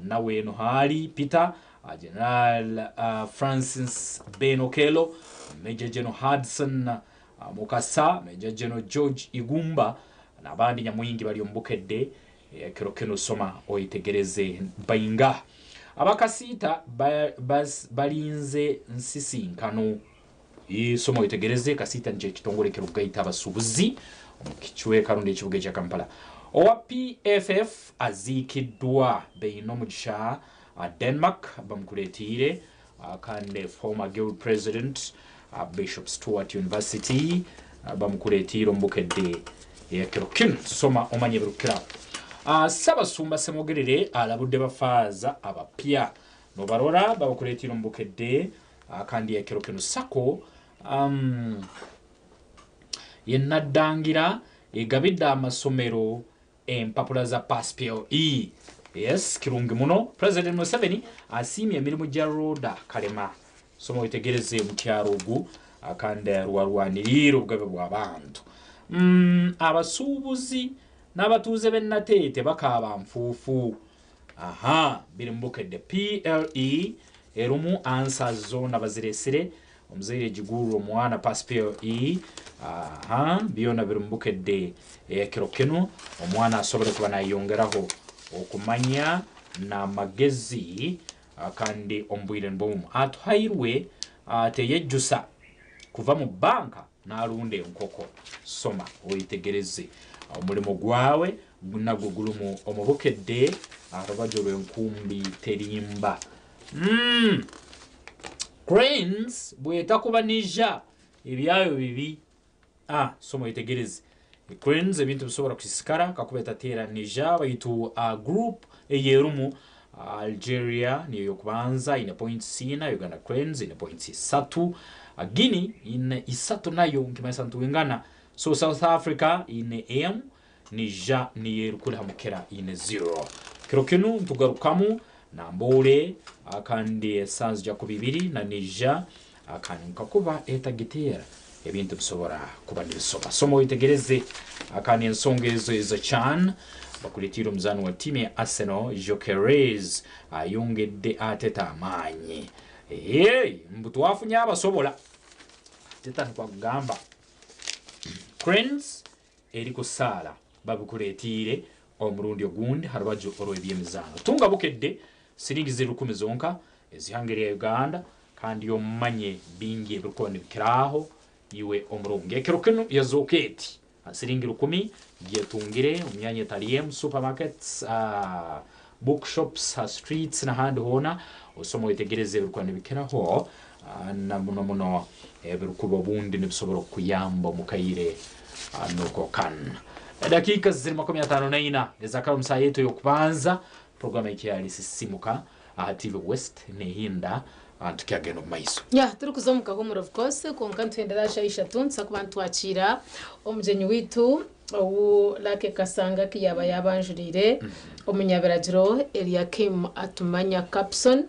nawe no hali Peter general Francis Benokelo Major General Hudson Mukasa Major General George Igumba nabandi nyamwingi bali ombukedde kirokeno soma oyitegereze bayinga abakasita balinze nsisinkano soma oyitegereze kasita nje kitongole kirugaita abasubuzi omukichwe karundi ekibuga kya Kampala owa PFF azikidwa beino mugisha Denmark bamukuletire kande former guild president Bishop Stuart University bamukuletire ombukedde kirokino soma omanye birukira sabasumba semogerere alabudde bafaza abapya no barora bakuletira ombukedde kandi yakirokeno sako yennadangira egabidda amasomero empapula za Passport yes kirungi muno President Museveni asimye emirimu gya roda kalema somo itegereze mukyaro ogu akande rwarwaniriro obugabe bw'abantu abasuubuzi n'abatuuze b'ennatete bakaba nfuufu biri mbukedde PLE erumu answers zo nabaziresire omuzaire giguru omwana Passport byona biri mbukedde kirokeno omwana asobole kuba nayongeraho okumanya na magezi kandi ombwire mbomu atuhairwe teyejjusa kuva mu banka n'alunda enkoko soma oyitegereze omulimo gwawe nagwo gulumu omubukedde abajo lw'enkumbi terimba Cranes bwetakubanija ebyayo bibi soma oyitegereze Cranes ebintu bisobola kusisikara kakubeta tera nija baitu group eyerumu Algeria niyo yokubanza ine points sina Uganda Cranes ine points 3 Guinea ine 3 nayo nkimasa ntuwengana so South Africa ine M Niger niye rukula mukera ine 0 kirokenu ntugarukamu na mbole akandi sans ja kubibiri na Niger akani kakuba etagitera ebintu bisobora kuba nibisoba somo itegereze akani ensongezo izo chan bakuletira omuzano wa timu ya Arsenal Jokeres ayongedde ateta amanyi mbutu wafunya abasobola teta kwa kugamba Cranes eri kusala babukuletire omurundi ogundi harabaju olw'ebyemizano tunga bukedde siringi 10 zonka ezihangere ya Uganda kandi yo manye bingi bikoni bikiraho iwe omurunge kero kino yazoketi asiringi 10 yetungire umyanya tariem supermarkets bookshops streets na handi hona usomo itegereze bikoni bikiraho na muno ebikubo bundi nibisobora kuyamba mukayire nuko kan dakika ziri 54 ezakara umsa yetu yokubanza programu yali sisimuka TV West nehinda tukagenda maiso turi kuzomuka humor of course konka ntwendera shaisha tunsa kubantu akira omujenyi witu lake kasanga kiyaba yabanjurire omunyabiragiro Eliakim Atumanya Capson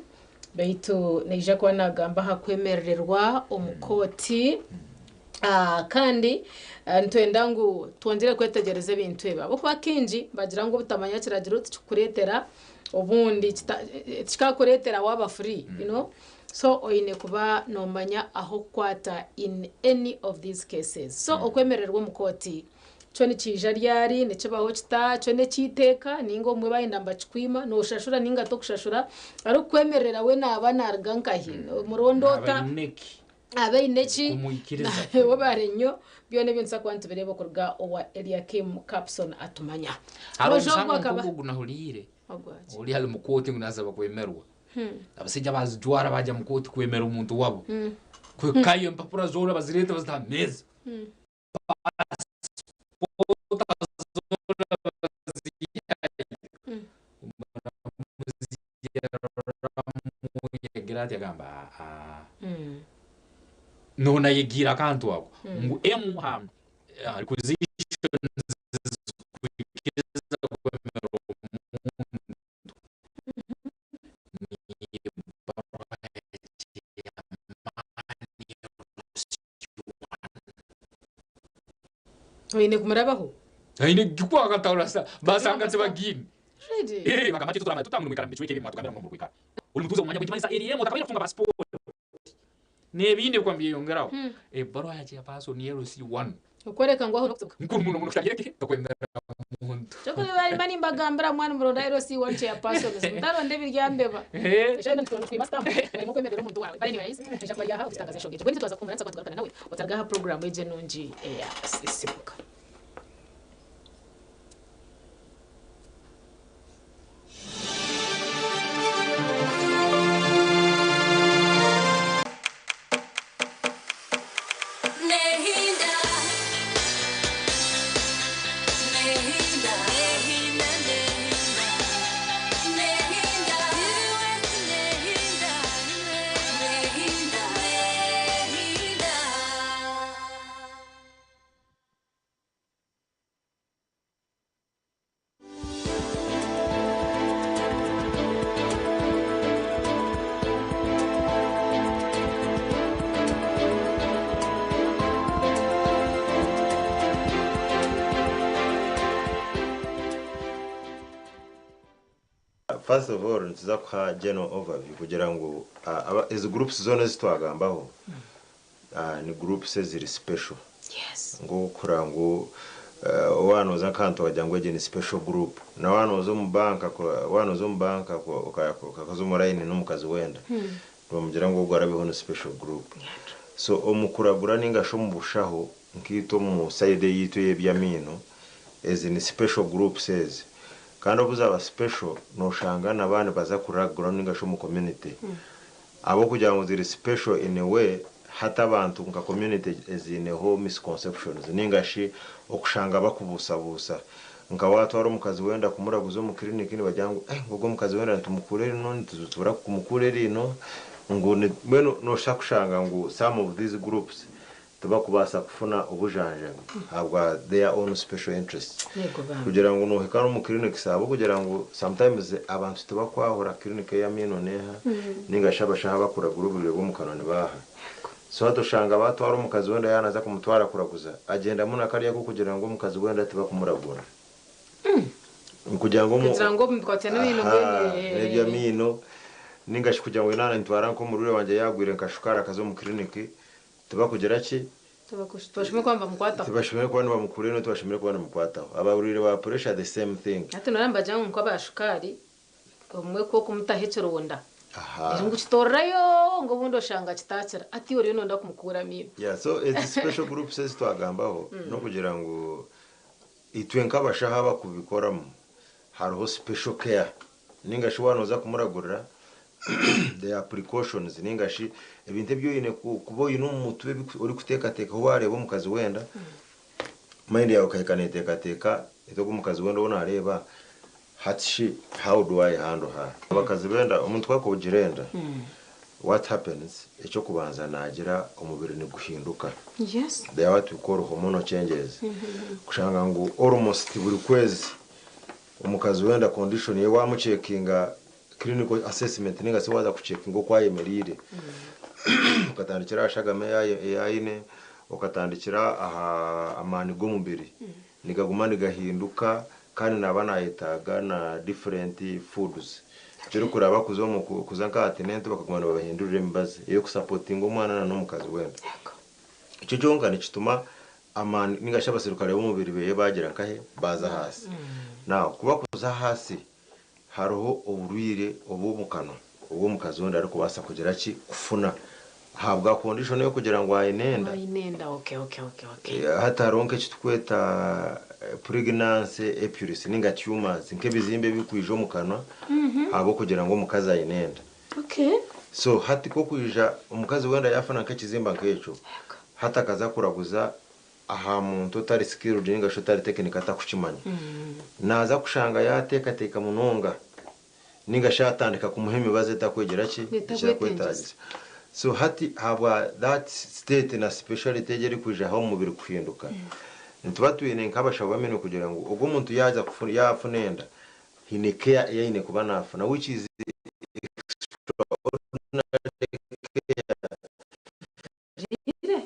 baitu neija kwa nagamba hakwemererwa omukoti kandi ntwenda ngo twongere kwetegereza ibintu eba bo kwa kinji bagira ngo butamanya kiragiro tukuretera obundi kikakuretera waba free you know so oine kuba nomanya aho kwata in any of these cases so okwemererwa mukoti cyo ni kija ryari nekibaho kita cyo ne kiteka ningo mwe bayenda mbachikwima no shashura ninga to kushashura ari kwemerera we nabana arganka hino murondota abe ineki we barenyo byone binsa kwantu birebo kurga owa Eliakim Capson Atumanya arojogwa kaba hulire uli hali mukoti ngunasaba kwemerwa abasijja bazijwara baje mukoti kwemera umuntu wabo kwe kayo mpapura zora bazireta bazitameza nona yegira kantu wako ngu emuhamu requisitions oine kumurabaho aine gikwa katawrasa basanga tebagini ready bakamati tutura tutamwe mwikara mbichwe kebe mwatugambira mu mwikara uri mutuzo umanya kujimaliza ADM utakabira kufunga passport nebinde kwambiye yongeraho baro yaje ya paso ni LC1 ukwereka ngo aho nokutsuka nkumuntu mushagireke tokwemera umuntu cyoko bari bani mbagambira mwana muronda LC1 cya paso ndaro ndebiryambeba cyane twa master mu kwemerera umuntu wawe bari niwayize cyakwa yaha utangaza shogeje bwini twaza kumvanza kwa tugarukana nawe utargaha program eje nunji sisimuka First of all, ntiza kwa general overview kugira ngo as groups zone zitwagambaho ni groups ziri special. Yes. Ngo kurango wano za kanto wajangweje ni special group. Na wano zo mbanka ko kazo muraini n'umukazi wenda. Bamugira ngo gwarabeho no special group. So omukuragura ninga sho mubushaho nkito mu side yitu yebyamino as in special group says. Kandi obuzaba special no shangana abana baza kuragura ningasho mu community abo kugira ngo ziri special in a way hata abantu nka community ezine ho misconceptions ningashi okushanga bakubusabusa nka watu waro mukazi wenda kumuraguzo mu clinic ni bajyango ngogo mukazi wenda tumukurere none tuzura kumukurere ino ngo beno no shakushanga ngo some of these groups tuba kubasa kufuna ubujanje habwa their own special interests kugira ngo no hekano mu clinic sabo kugira ngo sometimes abantu tuba kwahora clinic ya mino neha ninga shabasha bakura gurubire bo mu kanone baha so hatoshanga abantu waro mukazi wenda yanaza kumutwara kuraguza agenda muna kariya ko kugira ngo mukazi wenda tuba kumuragura kugira ngo mkwatene mino ngene ya mino ninga shikugira ngo nana ntwara ko murure wanje yagwire nkashukara kazo mu clinic tuba kugera ki tubashimye kwamba mukwata tubashimye kwamba mukureno tubashimye kwamba mukwata ababurire ba pressure the same thing ati noramba jangu kwa bashukari umwe ko kumutahecero wonda aha ngo kitorayo ngo bundo shanga kitakira ati uri nonda kumukura mino yeah so it's special group says twagambaho no kugira ngo itwenka bashahaba kubikoramo hariho special care ningashi wanoza kumuragurira there are precautions ningashi ibintu byo yine kubo yino mutwe uri kuteka teka wareba mu kazi wenda mind yawe kayikaneteka teka ito mu kazi wenda ubona areba hatshi how do I handle her abakazi benda umuntu wakogirenda what happens icyo kubanza nagira umubiri ni guhinduka yes they are what we call hormonal changes kushanga ngo almost buri kwezi umukazi wenda condition ye wamucekinga clinical assessment ninga se waza kucekinga kwa yemerire ukatandikira ashagame yayine ukatandikira amani go mubiri nigagumana gahinduka kandi nabana yitaga na different foods cyo kuraba kuzo kuzanka atinente bakagumana babahindurire mbaze yo kusupportinga umwana no mukazi wenda icyo jonga nicituma amani ningashabasirukare bo mubiri beye bagira kahe baza hasi now kuba kuza hasi hariho uburwire obumukano uwo mukazi wenda ariko basa kugira ki kufuna habwa condition yo kugira ngo ayinenda okay hataronke kitweta pregnancy epilepsy ninga tumors nkebizimbe bikwijo mukano habo kugira ngo mukazi ayinenda okay so hati ko kwija umukazi wenda yafana nk'ikizimba nkecho hata kaza kuraguza aha muntu tari skill ninga sho tari technique atakuchimanya naza kushanga yateka munonga ninga shatandika kumuhemi bazeta kwegera ki cyakwetagiza so hati habwa that state na speciality yeri kwija aho mubiri kuhinduka ntubatuye nk'abashaba bamenye kugira ngo ubwo muntu yaza yafunenda hinekea yayine kuba nafuna which is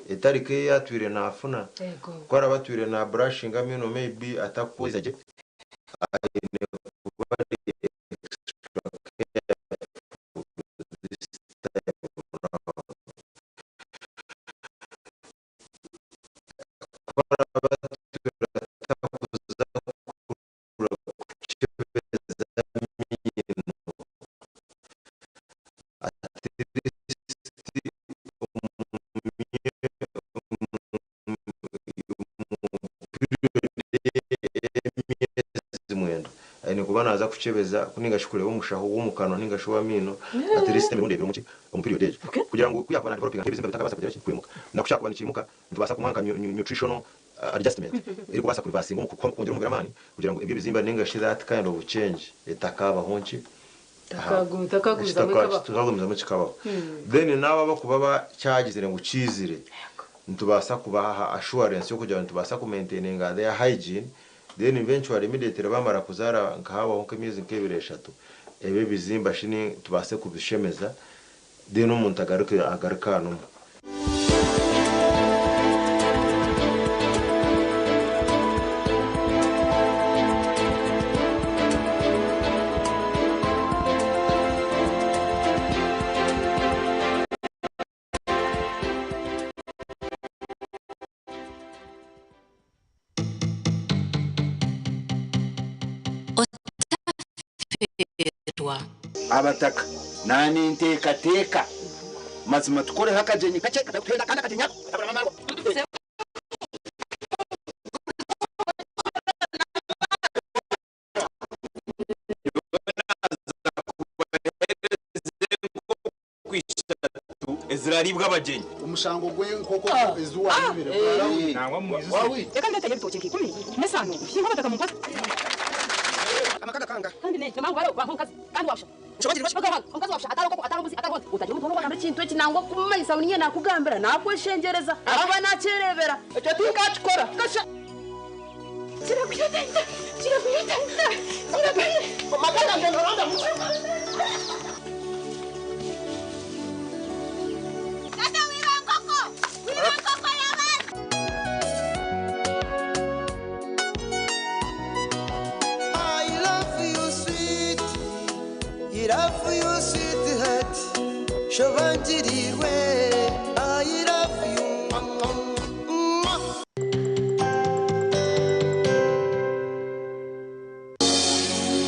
itarike yatwire nafuna kwara batwire na brushing amino maybe atakuzaje naza kuchebeza kuninga shukule umushaho w'umukano ninga shuwa mino at least mbonde bimuki mu period kugira ngo kuyakwana developing nk'ibizimba bitakabasa kugira kwimuka nakushaka kubana kimuka ntubasa kumwanka nutritional adjustment iri kubasa kurivasi ngo kongera umugiramani kugira ngo ibyo bizimba ninga shi that kind of change itakaba honchi takagumiza mu kikabaho then naba bakubaba cyagizire ngo cizire ntubasa kubaha assurance yo kugira ngo ntubasa ku maintaining their hygiene then eventually immediately bamara kuzara nkaba honke mizi nkebire 3 ebe bizimba shini tubase kubishemeza then umuntu agaruka no abataka nani nteka mazima tukore hakajenyi kache katenda kana katinya katabara mama eziraribwa abajenyi umushango gwe nkoko ezuwa nibire nangwa muizu wawi eka ndete yebitoke kikumi mesano shingo bataka mupasa amakanda kanga kandi ne mangu baro bankokazi kandi washa chobagirwa bagaha onkazi washa atarobuzi atarobuzi utaje umuntu wabana kintu ekinangwa kumayisa uniye nakugambira nakweshengereza aba nacerebera ecyo tikachikora kasha Chirabuyotenda makanda ndoranda Shobangiriwe I love you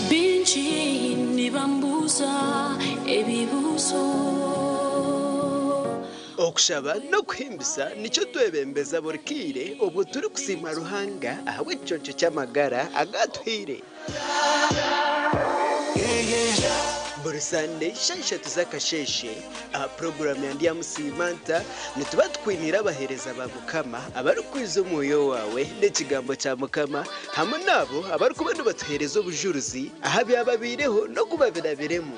Binchi nibambuza ebibuzo okushaba no kuhimbisa nicyo twebembeza burikire ubwo turi kusima ruhanga ahawe icyonco cy'amagara agatwire buri Sunday eshatu z'akasheshe aha porogaramu yandi ya Musimanta nituba twinira abahereza ba Mukama abari kwiza umwoyo wawe n'ikigambo cya Mukama hamwe nabo abari kuba batuhereza ubujuruzi aha byababireho no kubabirabiremo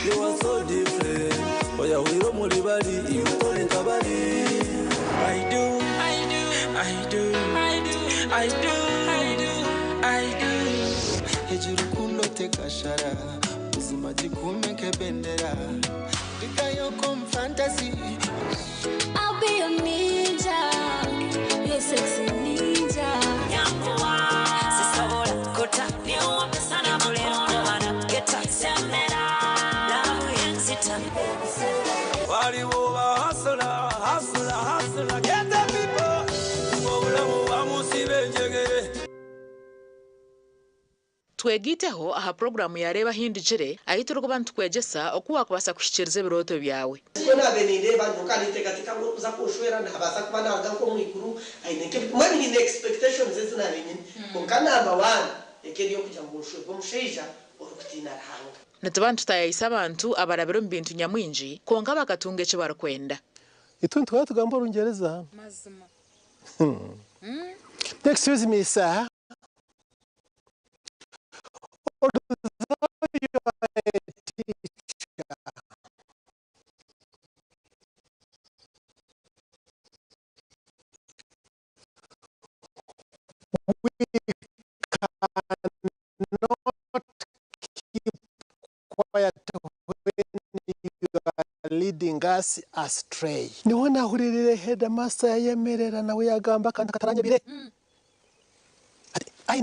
You are so different. Oh, yeah, we don't want anybody. You call it kabali. I do. Hejuru kundo teka shara. Uzima jikume kebendera. Dika yoko fantasy. I'll be a ninja. You're sexy ninja. Yamwa. Sisabora kota. Niwa pesana muleno wana. Geta semera. Get the people. twegiteho aha programu yareba hindijire ahita urwo bantu kwegesa okuwa kubasa kushikiriza biroto byawe ko nabeninde bantu kandi tekatika ngo uza kushwera ntabasa kuba naga ko mwikuru aineke mani ni expectations zina benye ko kana abana ekeri yo kujya ngo ushwe bomusheja urukutina rahanga natubantu tayisa abantu abarabero mbintu nyamwinji konka bakatunge cyo barakwenda ituntu twatugamba urungereza mazima excuse me sir leading us astray. Niho nahurire heda masa yemerera nawe yagamba kandi kataranye bire. I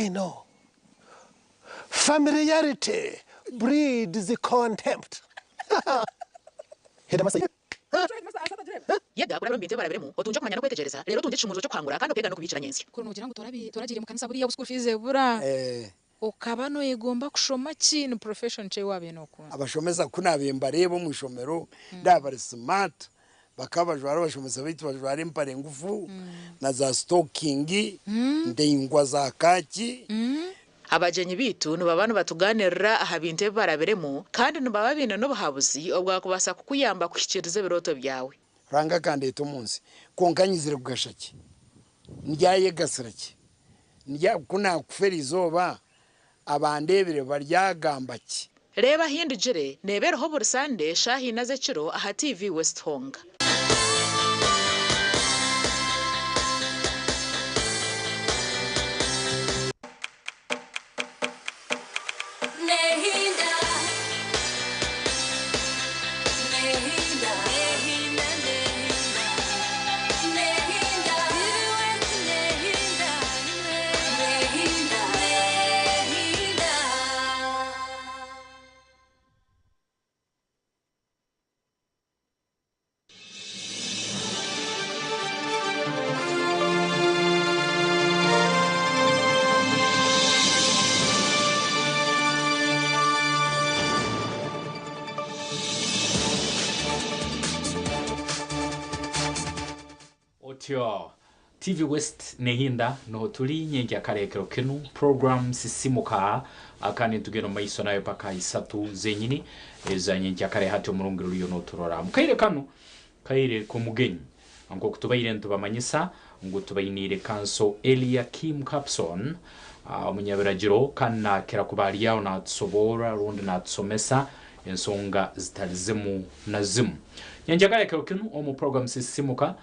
know. Familiarity breeds contempt. Heda masa yega kuraba mbinte barabiremo otunje kumanya no kwetegereza rero tunje cumuzo cyo kwangura kandi okega no kubicira nyensi kuno ugira ngo turagire mu kanisa buriya busku fize bura ukabano yegomba kushoma kintu profession cye wabeno ko abashomeza kunabemba rebo mu shomero ndabari smart bakabajwara bashomeza bitu bajwara impare ngufu na za stocking ndengwa za kaki abajenyi bitu nubabano batuganirira aha binte barabiremo kandi nubababina no bahabuzi obwa kubasa kukuyamba kushikiriza biroto byawe ranga kandi etumunsi konkanyizire kugashaki ndyaye gasiraki ndya kuna kuferizoba abandebere baryagambaki reba hindijire nebereho buri Sunday shahi naze kiro aha TV West Honga TV West nehinda no tuli nyengi akarekero kenu program sisimuka akani tugeno maiso nayo paka isatu zenyini eza nyengi akare hati umurungiro yo no turora mukaire kanu kaire ko mugenyi ango kutubaire ntubamanyisa ngo tubayinire kanso Eliakim Capson umunyabiragiro kana kera kubariya ona tsobora rundi na tsomesa ensonga zitalizemu nazimu nyengi akarekero kenu omu program sisimuka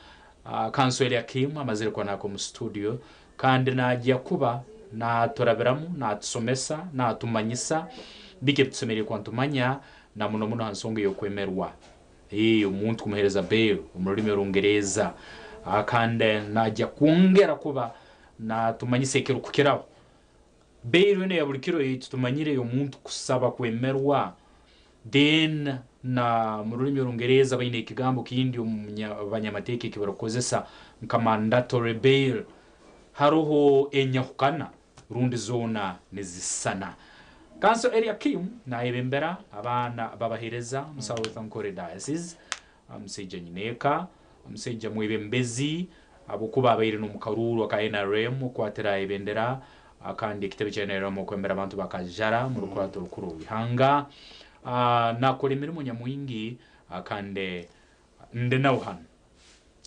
kanso Eliakim amazire kwa nako mu studio kandi najya kuba na toraberamu na tsomesa na tumanyisa bike tusomere kwa tumanya na muno hansonga yo kwemerwa umuntu kumuhereza bail mu rurimi rungereza kandi najya kuongera kuba na tumanyisekero kukiraho bail ne ya buri kiro tumanyire umuntu kusaba kwemerwa then na mu rurimi rungereza bayine ikigambo kindi abanyamateke kibarokozesa nka mandatory bail haroho enyahukana rundi zona nizisana Council Area Kim na ebembera abana babahereza mu Southern Kore Diocese amuseja nyineka amuseja mwebembezi abo kuba abayire no mukaruru aka NRM kwatera ebendera akandi kitebe cya NRM kwembera abantu bakajara mu rukurato rukuru bihanga nakora imirimo nyamwingi akande nde nawhan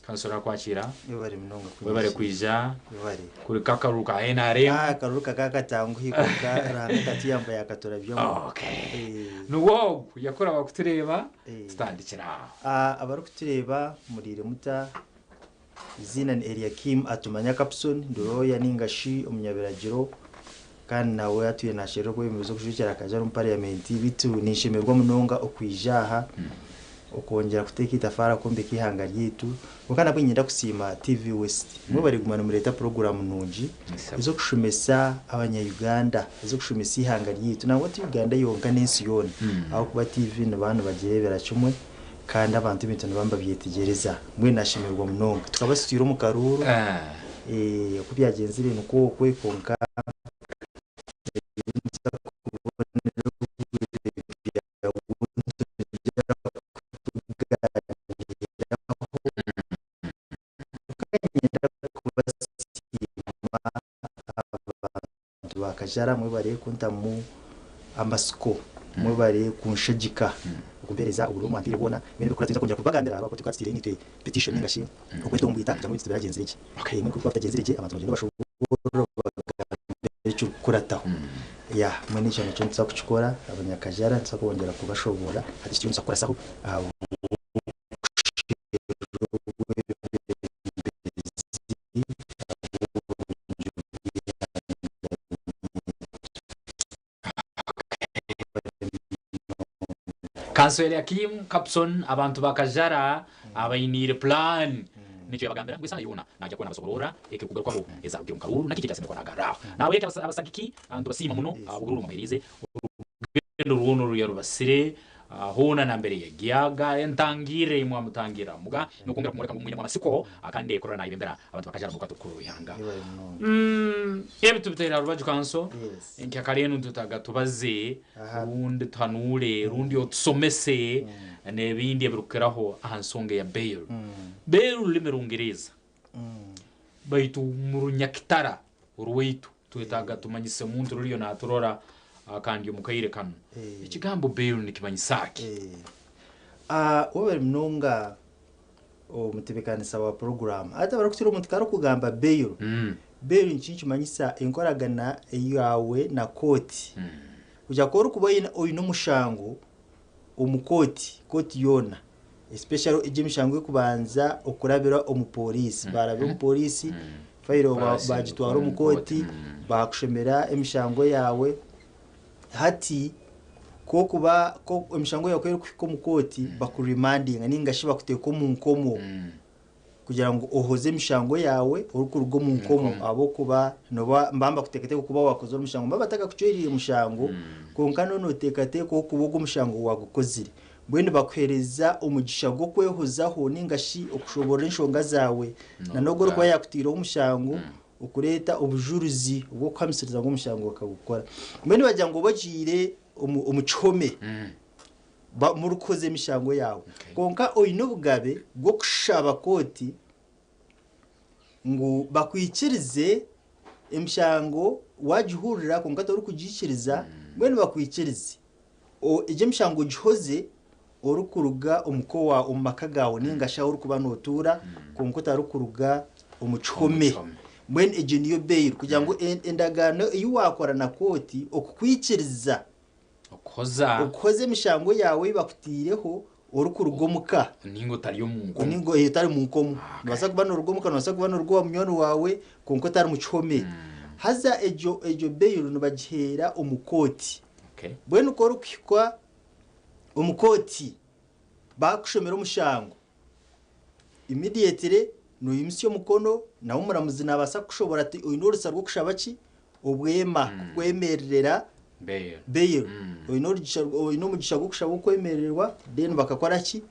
kansora kwakira yobare mnonga webare kwija yobare kuri kakaruka NRM karuka kakatangu hikuka ranga katiyamba yakatora byo nuwo yakora bakutureba standikira abari kutureba murire muta izina ni Eliakim atumanya Capson ndoroya ningashi umunyabiragiro kandi nawe atuye nashero ko imizo kushikira akaja mu parliament bitu nishemerwa munonga okwijaha okongera kuteka itafara kombe kihanga ryitu ukana kwinyenda kusima TV West mwe bari gumana muri leta program nunji izo kushumesa abanya Uganda izo kushumesa ihanga ryitu na wati Uganda yonka nensi yone aho kuba TV n'abantu bagirebera cyumwe kandi abantu bintu bamba byitegereza mwe nashemerwa munonga tukabasitira mu karuru kubyagenze ibintu ko kwekonka bakajara mwe bari kunta mu amasiko mwe bari kunshagika kumbereza uburumu antire bona bene bikora tinza kongera kubagandira abako tukatire nite petition ngashi uko tumbita cyangwa bitse biragenze iki okay mwe kuko batagenze iki abantu bashobora cyo kurataho ya mwe ni cyane cyo nza kuchikora abanyakajara nza kongera kubashobora hati cyo nza kurasaho Council Eliakim Capson abantu bakajara abayinire plan nicyo yabagambira ngo isana yona najya kubona abasoborora eke kugaruka ho ezabwe mu karuru nakiki cyase mukona gara nawe yake abasagiki ando basima muno abururu muherize runo ruyaro basire hona na mbere yagiaga entangire mu amutangira muga no kongera kumureka mu munyama siko akande korana ibembera abantu bakajara mu katukuru yanga yebe tubitera rubaje kanso enke akarenu tutaga tubaze rundi tanure rundi otsomese nebindi yabirukeraho ahansonge ya bail bail limerungereza baitu murunyakitara uruwitu twetaga tumanyise muntu ruriyo naturora kandi umukayire kanu ikigambo bail nikimanyisaki wowe mnonga umutebekanisa wa program ata barakutira umuntu karo kugamba bail bail nchinchi manyisa inkoragana yawe na koti uja koro kubayina oyi no mushango umukoti koti yona especially ije mishango kubanza okurabira umupolisi barabe umupolisi fayiro bagitwara umukoti bakushemera emishango yawe hati ko kuba ko emishango yawe ko mukoti bakurimandinga ningashi bakuteko mu nkomo kugira ngo ohoze emishango yawe urukurugo mu nkomo abo kuba no mbamba kutekete kuba wakoze emishango babataka kucwerira emishango konka none tekate ko kubogo emishango wagukozire bwende bakwereza umugisha gwo kwehozaho ningashi okushobora inshonga zawe na nogoro kwa yakutira umushango ukureta ubujuruzi bwo kwamisiriza ngo umushango wakagukora bwende bajya ngo bajire umuchome murukoze emishango yawe konka oyino bugabe bwo kushaba koti ngo bakwikirize emishango wajihurira konka tori kugikiriza bwene bakwikirize ije emishango gihoze orukuruga umuko wa umakagawo ningasha urukuba notura konko tarukuruga umuchome bwene ije niyo bail kugira ngo endagano iyo wakora na koti okukwikiriza okoze emishango yawe bakutireho urukurugo muka ningo tari yo munko ningo yetari munko basa kubana urugo muka basa kubana urugo wa munyoni wawe konko tari muchome haza ejo bail no bagihera umukoti bwene uko rukikwa umukoti bakushomera umushango immediately no yimisyo mukono na umuramuzi nabasa kushobora ati uyu n'urusa rwo kushaba ki ubwema kwemerera bail uyu n'umugisha gwo kushaba kwemererwa then bakakora ki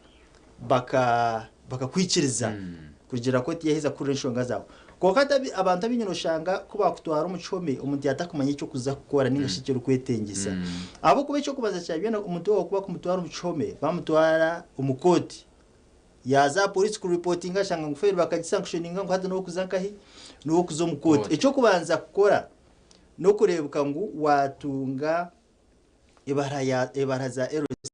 bakakwikiriza kugira ko tiyaheza kuri nshonga zawo kokata abantu abinyinoshanga ko bakutwara umucome umuntu yatakumanya icyo kuza gukora n'ingashikiro kwetengisa abo kube cyo kubaza cyabyo umuntu wo kuba kumutwara umucome bamutwara umukoti yaza police ku reporting ashanga nguferi bakagisanctioninga ngo hada no kuzankahi no kuzo mukoti icyo kubanza gukora no kurebuka ngo watunga ibara za RC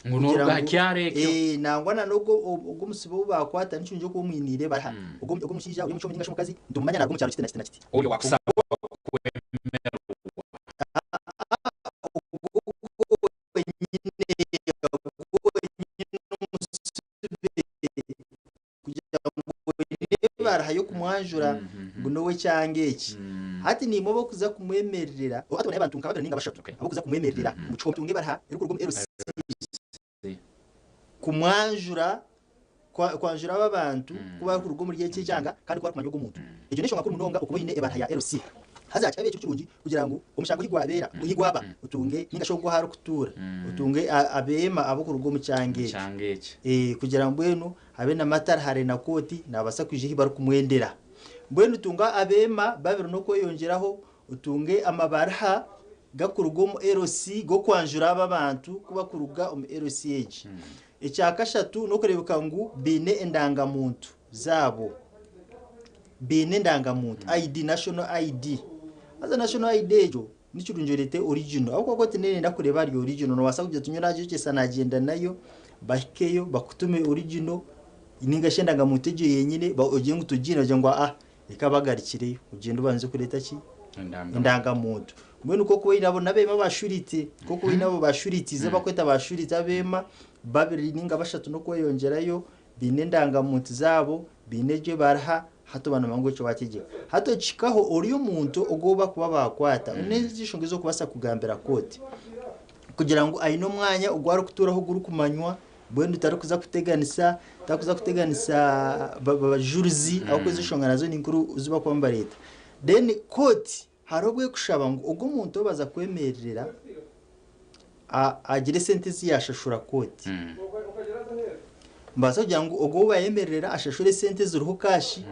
nguno gakyare nangwana nogo ubwo musibo bakwata nicunje ko mwinire baraha ubwo mushija uri muco mwingasho mukazi ndumanya nago mucyaro kiti na kiti oyo wakusaba barahayo kumwanjura ngo nowe cyangeki hati ni mobo kuza kumwemerera atone abantu nkabagara ninga bashatu abo kuza kumwemerera muco tunge baraha ariko rugo RC kumwanjura kwanjura abantu kuba ku rugo muri gihe cy'ijanga kandi kwa kumanya umuntu icyo nisho ngakuru munonga ukubo yine ebara ya RC haza cyabe cyo kirungi kugira ngo umushango higwabera uhigwaba utunge ningasho ngo hari kutura utunge abema abo ku rugo mu cyangeke kugira ngo bwenu habe na matara hare na koti nabasa kuje hibaru kumwendera bwenu utunga abema babiro no ko yongeraho utunge amabaraha gakurugo mu RC go kwanjura abantu kuba kuruga mu RCH icyakashatu no kurebuka ngo bine endangamuntu zabo bine ndangamuntu ID national ID aza national ID jo nicurunjorete original ako ko tenene ndakureba ari original no wasa kujya tunyuraje cyesa nagenda nayo bahikeyo bakutume original ininga shendangamuntu je yenyine ba ogiye ngutugina je ngo ikabagarikire ugenda ubanze kureta ki indangamuntu mbone uko kuba inabo nabema bashurite koko inabo bashuritize bakweta bashurite abema babiri ninga bashatu no kweyongerayo bine ndangamuntu zabo bineje baraha hato bana mango cyo bategeka hato chikaho uri umuntu ugoba kuba bakwata unezishongezo kubasa kugambira koti kugira ngo ayino mwanya ugwara kuturaho guru kumanywa bwende utari kuza kuteganisa takuza kuteganisa bajuruzi aho kwezishonga nazo ninkuru uzuba kwamba leta then koti harobwe kushaba ngo ugo muntu baza kwemerera agire sentence yashashura koti mbaza kugira ngo ugo bayemerera ashashure sentence uruho kashi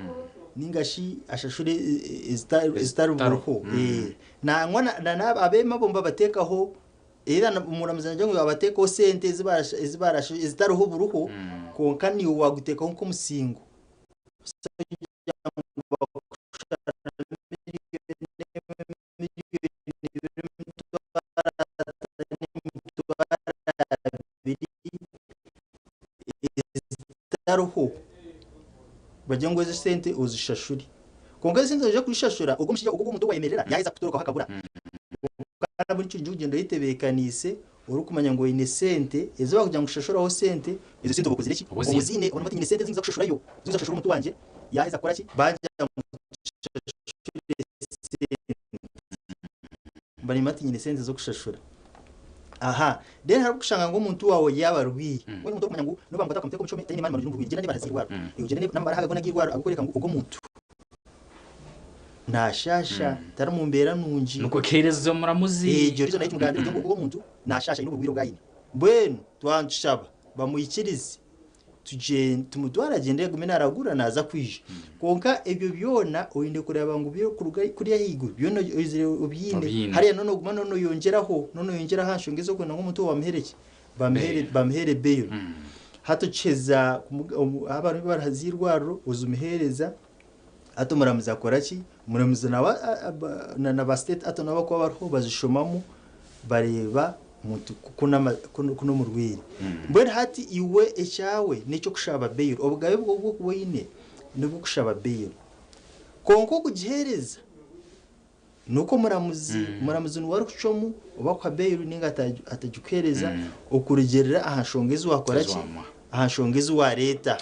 ningashi ashashure istar uruho na ngwana na abema bomba batekaho era umuramuzanje ngo abateko sente zibarashe izitaruho buruho konkani wagutekaho nko musingo taruho bajengo ze sente uzishashuri konga sente uje kwishashura ubwo mushije ubwo umuntu wayemerera yaheza kutoroka hakabura kana muri cyo ngendo yitebekanise uri kumanya ngo ine sente ezo bakujya ngushashura ho sente izo sente bukuzire ki ubuzine ubona ine sente zinza kushashura yo zinza kushashura umuntu wanje yaheza kora ki banja bari mati ine sente zo kushashura aha then hari kushanga ngo umuntu wawe yabarwi we umuntu kumanya ngo no bamugata kumteko mucome tani mani marungu bigenda barazirwara ugende nambara haga gona girwara agukoreka ngo ugo muntu nashasha tari mu mbera nunji nuko kerezo muramuzi ejo rizo nayo mugandira ngo ugo muntu nashasha ino bubwiro bwayine bwenu twanshaba bamuyikirize tuje tumudwara agende gumena aragura naza kwije konka ebyo byona oyinde kureba ngo byo kuri yahigo byona izire ubyine hariya none guma none yongeraho none yongera hanshongezo ko ngo muto wamuhereke bamuhere beyo hato cheza abantu barazirwaro uzumihereza ato muramuza koraki muramuza na ba state ato nabo ko bariho bazishomamo bareba muntu kuno mu rwiri mbere hati iwe ecyawe nicyo kushaba beyo obugabe bwo kuboyine nibwo kushaba beyo konko kugihereza nuko muramuzi wari kucomu ubakwa beyo ninga atajukereza okuregerera ahashongeza wakora ki ahashongeza wa leta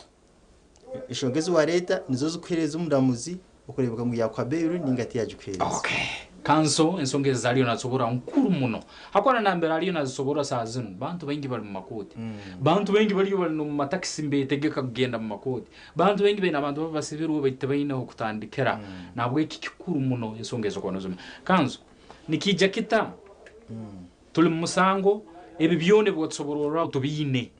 ishongeza wa leta nizo zukuhereza umuramuzi okurebuka ngo yakwa Beirut ningati yajukwereza. Okay. Kanso ensonga zaliyo nasobora nkuru muno. Hakwana nambera aliyo nasobora sazino. Bantu bengi bali mu makoti. Bantu bengi bali mu mataxi mbetegeka kugenda mu makoti. Bantu bengi bena abantu babasibiru bayitabayina okutandikira. Nabwo iki kikuru muno ensonga zo kono zuma. Kanso nikija kita. Tuli musango ebi byone bwotsoborora tubine.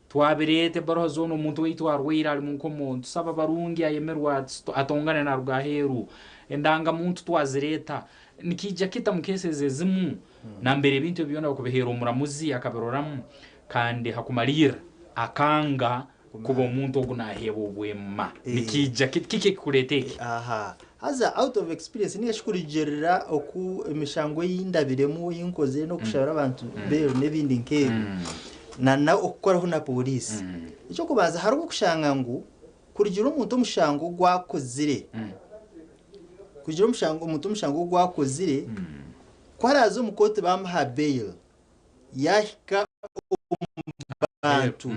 Twabirete baro zono umuntu witwa arwira ali munko muntu saba barungi ayemerwa atongane na rugaheru. Endanga muntu twazireta nikija kita mukeseze zimu na mbere bintu byona kubihera umuramuzi akabiroramu kandi hakumalira akanga kuba umuntu ogunahebo bwema nikija kike kureteke haza out of experience ni yashikurigerera oku emishango yindabiremu yinkoze no kushara abantu bero nebindi nkebi na okukoraho na polisi icyo kubaza hari ukushanga ngo kurigira umuntu umushango gwakozire kugira umuntu umushango gwakozire kwarazo mukote bamuha bail yahika abantu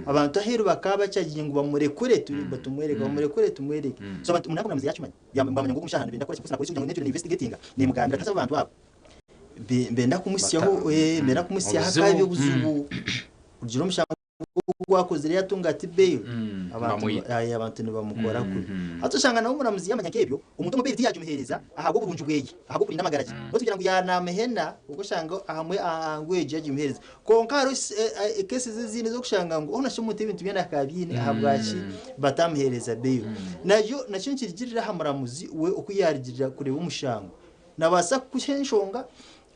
abantu aheru bakaba cyagiye ngo bamurekure tumwereke tumwereke so abantu munako namaze yachimanye yambamanya ngo umushahana benda kora polisi kugira ngo netwe investigating ni mugambira taza abantu babo benda kumusyaho mera kumusyaha kabe buzubu urugero umushahana gwakozire yatunga ati bail abantu ni bamukora kuri atushanga nawo muramuzi yamanya kebyo umuntu mu bail yajumuhereza ahago burunju bweye ahago kuri namagaraje no tugira ngo yanamehena uko shanga ahamwe angweje yajumuhereza konkaro kesi zizini zo kushanga ngo ona shimute ibintu byenda kabine ahabwachi batamuhereza bail nayo nacyo kirigirira hamuramuzi we ukuyarigirira kureba umushango nabasa kushyenshonga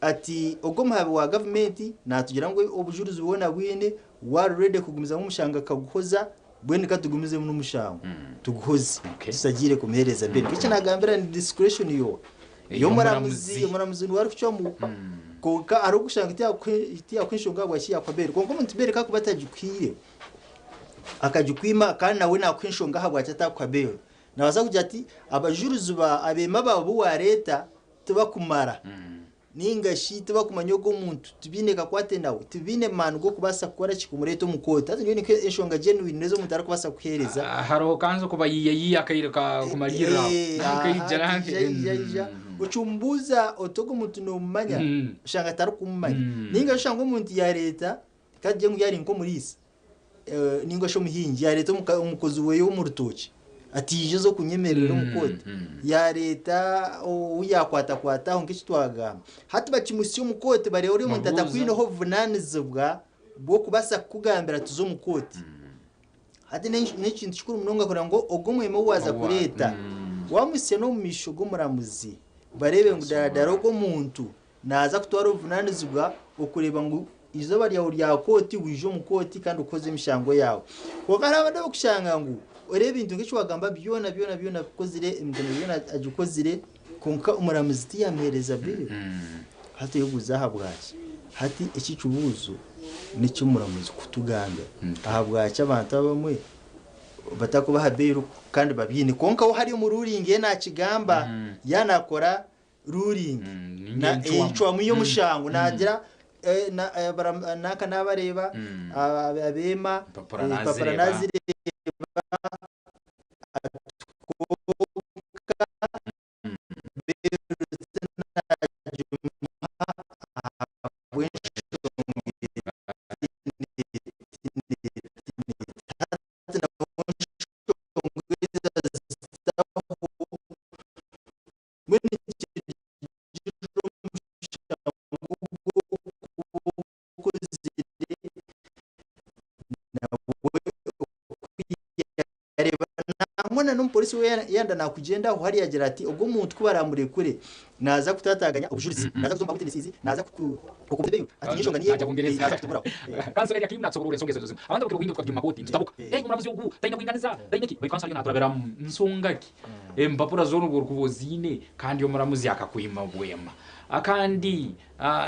ati ogomahabe wa government natugira ngo obujuruzi bubona bwine wari ready kugumiza nk'umushanga kaguhoza bwene katugumize mu mushango tuguhoze tusagire kumhereza bail kici nagambira ni discretion yo muramuzi wari kucyomu koka ari gushanga itiya kwinshonga bwashya kwa bail konko muntu bail kakubatagikwire akajukwima kandi nawe nakwinshonga habwacya kwa bail nabaza kujya ati abajuruzi ba abema babo wa leta tubakumara ninga shite bakumanyogo muntu tubineka kwate nawe tubine manu go kubasa gukora kikumureto mukota ati niko enshonga genuine nezo mutara kubasa kuhereza haro kanzo kuba yiyi akayirika kumarira akayijara ucumbuza otogo muntu no mumanya shanga taru kumanya ninga shanga umuntu ya leta kaje ngo yari nko murisa ninga sho muhinji ya leta umukozi weyo mu rutoki ati zo kunyemerera umukode ya leta uyakwata nk'ikitwaga hati bakimusi umukode bare uri mu tata kwino ho vunanizibwa bwo kubasa kugambira tuzo mukode hati n'ikintu kikuru munonga kora ngo ogomwemo waza kureta wamusye no misho gomuramuzi barebe ngo daradaro go muntu naza kutwara vunanizibwa okureba ngo izo bari ya koti wijo mukoti kandi ukoze imishango yawe ko karabande kushanga ngo urebe intu ngicho wagamba byona kukozire imgene byona ajukozire konka umuramuzi yamhereza bail hati yoguza habwaje hati iki cubuzo nicyo muramuzi kutuganda ahabwaje abantu abamwe batakubaha bail kandi babyine konka hari mu ruling ye nakigamba yanakora ruling na icwa mu yo mushango nagira naka nabareba abema paparanazire mwana n'umupolisi we yanda nakugenda aho hari yagira ati ubwo umuntu kubaramure kure naza kutataganya ubujurizi naza kuzomba kutenisizi naza kukubeyo ati nyishonga niye naza kutumura kanso yari akimna tsoborore songezo zose abandi bakiro windu twabyuma koti tutabuka muramuzi ugu tayina kwinganiza tayineki bari kanso naturabera nsongaki mbapura zoro kubozine kandi yo muramuzi akakwima bwema akandi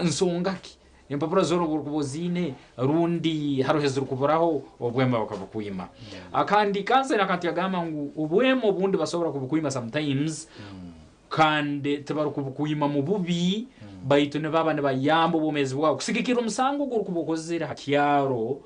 nsongaki impapuro zoro kubozine rundi harohezuru kuburaho obwema bakabukwima akandi kanse nakati yagama ngo ubwemo bundi basobora kubukwima sometimes kandi tebarukubukuyima mu bubi baitu ne babane bayambo bomezi bwabo kusigikira umusango gurukubukozera hakyaro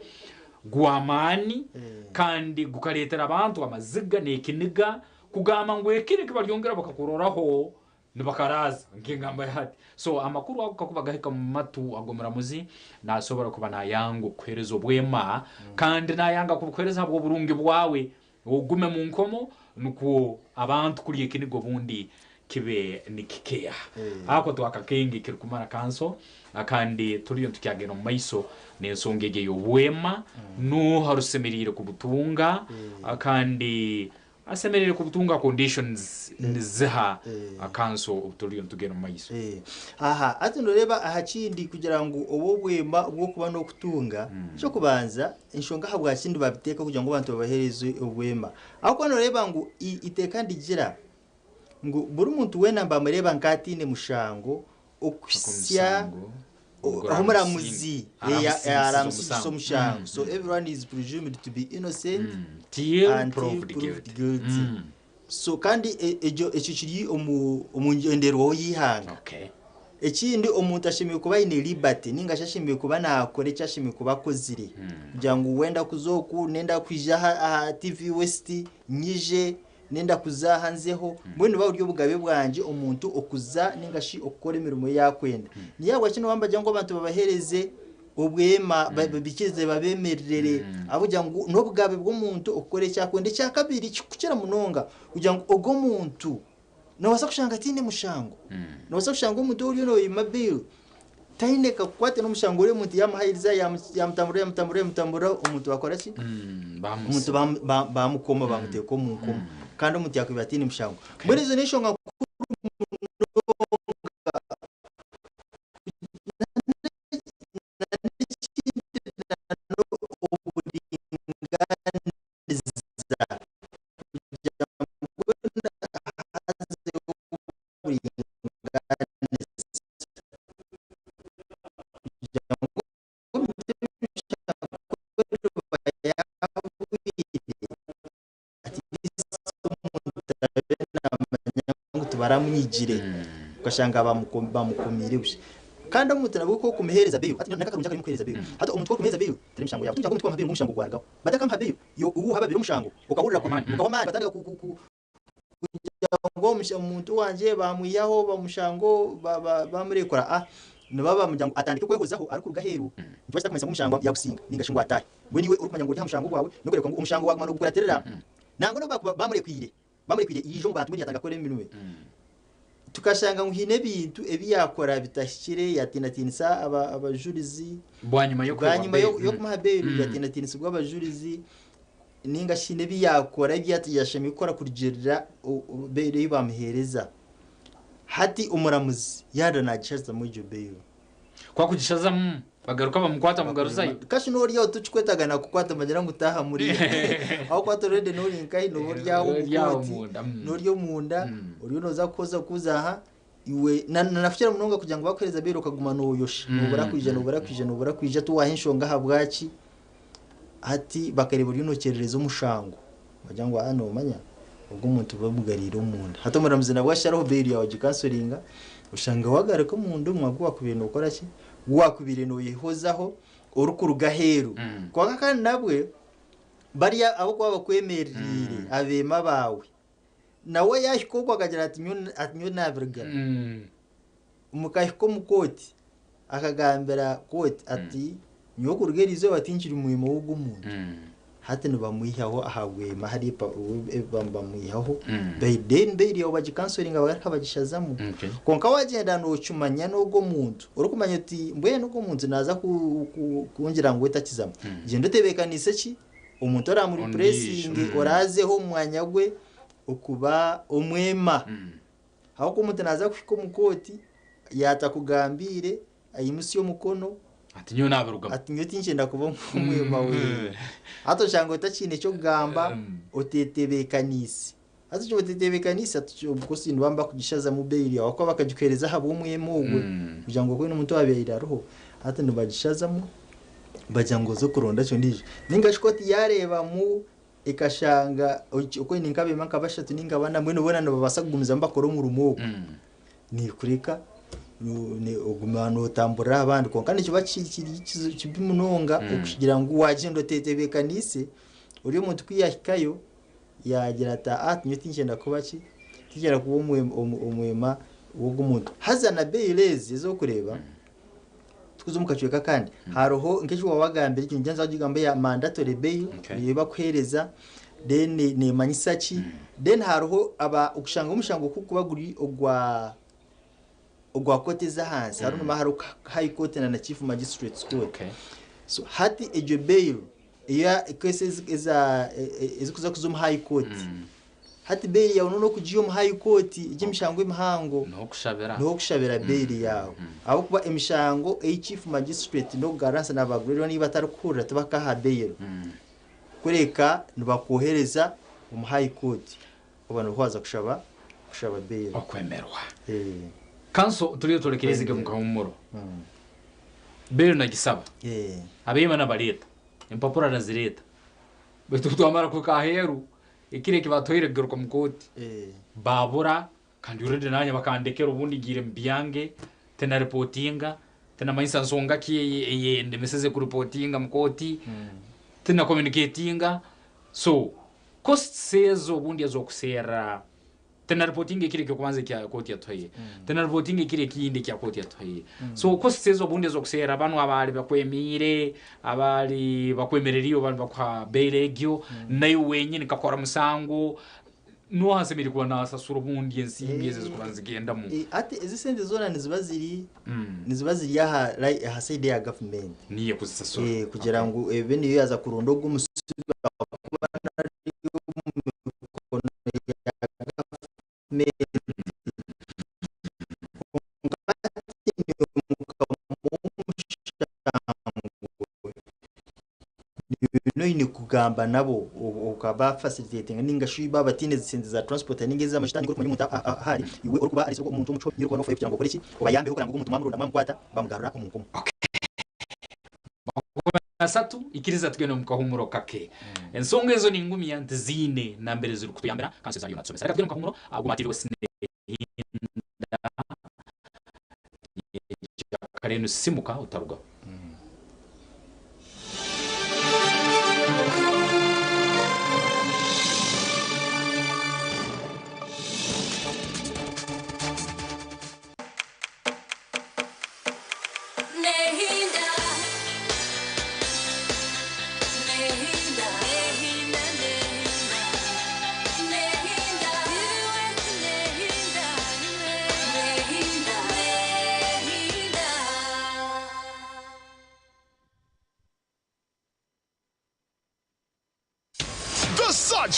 gwamani kandi gukaretera abantu amaziga nekiniga kugama ngwekire kibaryongera bakakuroraho nibakaraza ngingamba yati so amakuru akakubagahika mu matu agomera muzi nasobora kuba nayango kwerezo bwema kandi nayanga kubukwereza bwo burungi bwawe ugume mu nkomo nuko abantu kuriye kinigo bundi kibe nikikeya ako twakakenge kiri kumara kanso akandi turiyo tukyagera mu maiso nensongege yobwema no harusemerire kubutunga akandi asemerere kubutunga conditions niziha akanso turiyo tugera mu maiso aha ati ndoreba ahakindi kugira ngo obobwema bwo kuba no kutunga cyo kubanza inshonga habwa kindi babiteka kugira ngo abantu babahereze obwema ako ndoreba ngo iteka ndigira ngo buri muntu wena mbamureba nkatine mushango okusya aho muramuzi aramusiso mushango so everyone is presumed to be innocent till proved guilty so kandi ejo kiri omungendero wo yihanga ekindi omuntu ashimiye kuba ine liberty ninga shashimiye kuba nakore cyashimiye kuba kozire kugira ngo wenda kuzoku nenda kwija ha TV West nyije nenda kuza hanzeho mbone ba uryo bugabe bwanje umuntu okuza ningashi okora imirimo yakwenda niyagwa kino bamba jango abantu babahereze obwema bikize babemerere abuja ngo no bugabe bw'umuntu okore cyakwenda cyakabiri kukira munonga kugira ngo ogo muntu no wasa kushanga tine mushango no wasa kushanga umuntu uri no imabil taine ka kwate no mushango uri umuntu yamahiriza yamutambura umuntu wakora ki umuntu bamukoma bamuteko mu nkoma kandi umuntu yakwiba tine mushango muri izo nishonga baramwigire ukashanga bamukomire bushe kandi umuntu nabwo ko kumuhereza biyo ati nakakarunja kari muhereza biyo hata umuntu ko kumuhereza biyo tiri mushango yawe tunja ko mbiyo mushango gwaragaho badaka mpabiyo yo ubu haba biyo mushango ukahurira ukahoma batanga ngo umuntu wanje bamuyaho bamushango bamurekora nababa mujyango atandike kwehozaho ariko ugaheru twashaka kumesa mushango yagusinga ningashingo ataye we niwe urumanya ngo mushango wawe no kureka ngo umushango wawe mano gukuraterera nango no bamurekwire ijo ngo yatanga kore minuwe tukashanga nguhine bintu ebiyakora bitashikire yatinatinisa abajurizi bwanyuma yo kumahaberi yatinatinisa bw'abajurizi ninga shine biyakora ibyatiyashami ikora kurigirira bere bamuhereza hati umuramuzi yada nagishaza mu jo beyo kwa kugishaza bagaruka bamukwata mugaruzayo kashi no ryo tuchikwetagana kukwata majana mutaha muri aho kwato rede no linkai no ryawo no ryo munda uriyo noza koza kuzaha iwe nafukira munonga kugira ngo bakoreza bero kaguma no yosha nubura kwija tuwahenshonga habwaci ati bakareba uriyo nokerereza umushango bajya ngo ano manya ubwo umuntu bamugarira umunda hato muramuzi nabwo asharaho bero yawe gikansoringa ushanga wagaruka mundu mwagwa kubintu ukora ki wakubire no yihozaho urukuru gaheru kwa kandi nabwe bariya abo kwa bakwemerire abema bawe nawe yashikogwa kagira ati nyo navirga umukahiko mukoti akagambira koti ati nyo kurugerize watinjira umuyimo w'ugumuntu hati no bamuyihaho ahagwema hari bamuyihaho beri yo bagikansoringa baraka bagishazamu konka wagenda no cyumanya no go muntu urukumanya ati mbwe no go muntu naza kungira ngo itakizamo genda tebekanise ki umuntu ara muri pressing orazeho umwanya gwe ukuba umwema aho ko umuntu naza kushika mukoti yatakugambire ayimusi yo mukono ati nyo nabaruga ati nyo tinchenda kuba umwema we hato shango tachine cyo gamba otetebekanisi hato cyo otetebekanisi ati bukosi ndwamba kugishaza mu beiri aho ko bakagikereza habo umwema ugwe kugira ngo kwino umuntu wabeyira roho hata ndubagishaza mu bajya ngo zo kuronda cyo ndije ninga shikoti yareba mu ikashanga uko ninkabe manka bashatu ninga bana mwene bona no babasa kugumiza mbakora umurumo ni kureka ni ogumano tambura abandi konkane kiba kibimunonga okugira ngo wagendo tetebekanise uri muntu kwiyahikayo yagira ata nyutinje kubaki tigera kuba umwema wogumuntu hazana beirezi zo kureba tukuzumukacweka kandi haroho nkejo wabagambira ikintu cyanza gigamba ya mandatory bail yeba kwereza then ne manyisachi then haroho aba ukushanga umushango kukubaguri ogwa kote za hansi haruno maharo high court na chief magistrates court so hati ejo bail ya cases iza kuzuma high court hati bail yawe no kujiyo mu high court igimishango imihango no kushabera bail yawe abo kuba imishango chief magistrate no garansa nabaguriro niba tarukura tabaka ha bail kureka nibakohereza mu high court abantu kwaza kushaba bail okwemerwa kanso turiyo turekerezige mu kahumuro bail na gisaba abema na baleta impapura na zireta betu twamara ku kaheru ikire kibatoire garuka mukoti babura kandi urede nanya bakandekera ubundi gire mbyange tena reportinga tena mayisa nsonga kiye ndemeseze ku reportinga mukoti tena communicatinga so cost says ubundi azokusera tena reportinga kire kubanze kya koti yatoye tena reportinga kire kindi kya koti yatoye so cost says ubundi azokusera abantu abali bakwemire abali bakwemereriyo bali bakwa belegyo nayo wenyine kakora musango no hasemiri kuba nasasura ubundi ensimbieze zikubanze genda mu ati izisende zona nizibaziri yaha ha side ya government niye kuzisasura kugira ngo bene yaza kurundo gumusubiza ni kugamba nabo ukaba facilitating ninga shuba batine zisenze za transport ningeze amashitani ko muri hari iwe ukuba ari soko umuntu umuco yirwa no faye cyangwa koreki ubayambe ko umuntu mamuru namamkwata bamugarura umukomo asatu ikiriza twene mu kahumuro kake ensonga ezo ni ngumi yante zine na mbere ziri kutuyambera kanse za yona tsomesa reka kahumuro agumatiriwe sine kareno simuka utaruga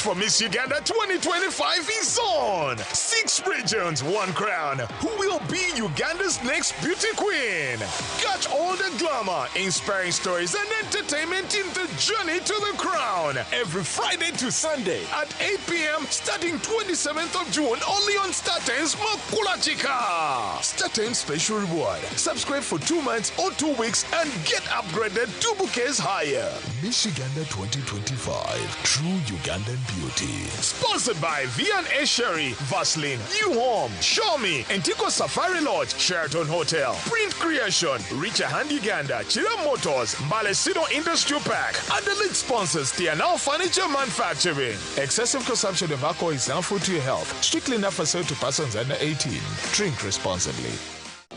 For Miss Uganda 2025 is on. 6 regions, 1 crown. Who will be Uganda's next beauty queen? Catch all the glamour, inspiring stories, and entertainment in the journey to the crown. Every Friday to Sunday at 8 p.m. starting 27th of June only on StarTimes Makula Chika. StarTimes special reward. Subscribe for 2 months or 2 weeks and get upgraded 2 bouquets higher. Miss Uganda 2025. True Ugandan beauty. Sponsored by V&A Sherry, Vaseline, New Home, Show Me, Antico Safari Lodge, Sheraton Hotel, Print Creation, Richer Hand Uganda, Chira Motors, Malesino Industrial Park, and the lead sponsors, Tianal Furniture Manufacturing. Excessive consumption of alcohol is harmful to your health. Strictly not for sale to persons under 18. Drink responsibly.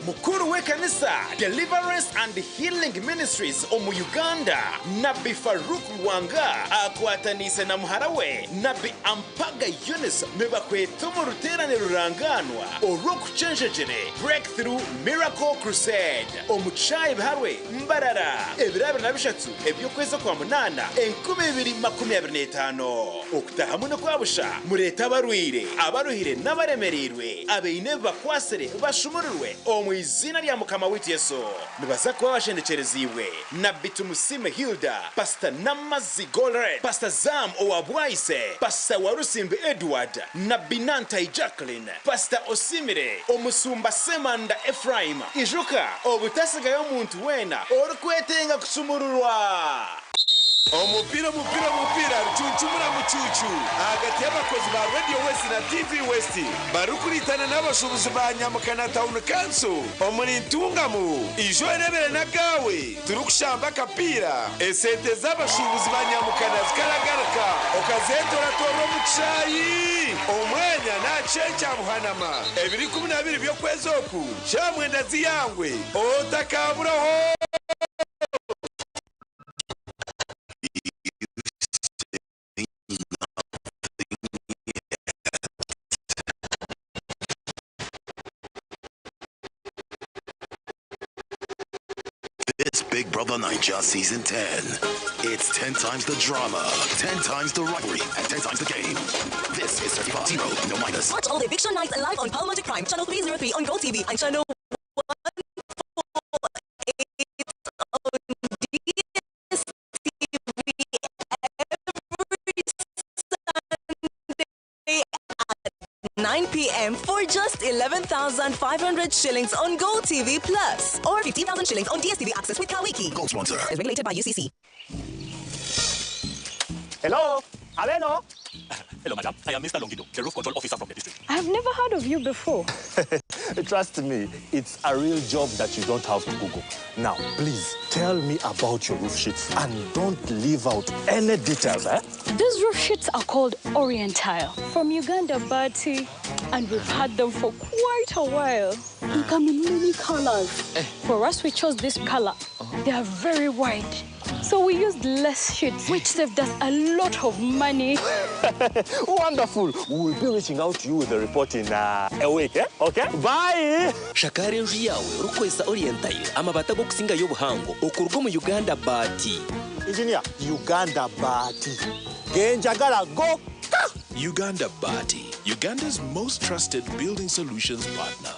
Mukuru w'ekanisa Deliverance and Healing Ministries omu Uganda Nabi Faruk Rwanga akwatanise na muharawe Nabi Ampaga Eunice nebakwetuma ruterane ruranganwa orokucenjejere Breakthrough Miracle Crusade omucayi biharwe Mbarara ebirabe na bishatu ebyokweza kwa munana 2025 okutaha muno kwabusha mureta abarwire abaruhire n'abaremerirwe abeine bakwasere bashumururwe izina rya mukama witu Yesu nibaza kuba bashendekereziwe na Bitumusime Hilda Pastor Namazi Golred Pastor Zam Owabwaise Pastor Warusimbi Edward na Binanta Jacqueline Pastor Osimire Omusumba Semanda Ephraim ijuka obutasigayo muntu wena orukwetenga kusumururwa umupira rucuncumura mu cucu hagati y'abakozi ba Radio West na TV West barukuritana n'abashubuzi ba Nyamukana Town Council omurintungamu ijo erebere na gawe turukushamba kapira esente z'abashubuzi ba Nyamukana zikaragaruka okazetora toro mu cayi omwanya na chencha buhanama 2012 byo kwezoku shamwenda ziyangwe otakaburaho. It's Big Brother Naija Season 10. It's 10 times the drama, 10 times the rivalry, and 10 times the game. This is 35 no minus. Watch all the Eviction Nights live on Paramount Prime, Channel 303 on GoTV, and Channel 9 p.m. for just 11,500 shillings on GoTV Plus or 15,000 shillings on DSTV Access with Kawiki. Gold sponsor. Is regulated by UCC. Hello, Aleno. Hello, madam. I am Mr. Longido, the roof control officer from the district. I have never heard of you before. Trust me, it's a real job that you don't have to Google. Now, please tell me about your roof sheets and don't leave out any details, eh? These roof sheets are called Orientile from Uganda Bati, and we've had them for quite a while. They come in many colors. For us, we chose this color. They are very wide. So we used less sheets, which saved us a lot of money. Wonderful. We will be reaching out to you with a report in a week, eh? Okay? Bye! Shakari enju yawe urukwesa Orientile amabata go kusinga y'obuhango okurwa mu Uganda Bati. Engineer, Uganda Bati. Genjagala go! Uganda Bati, Uganda's most trusted building solutions partner.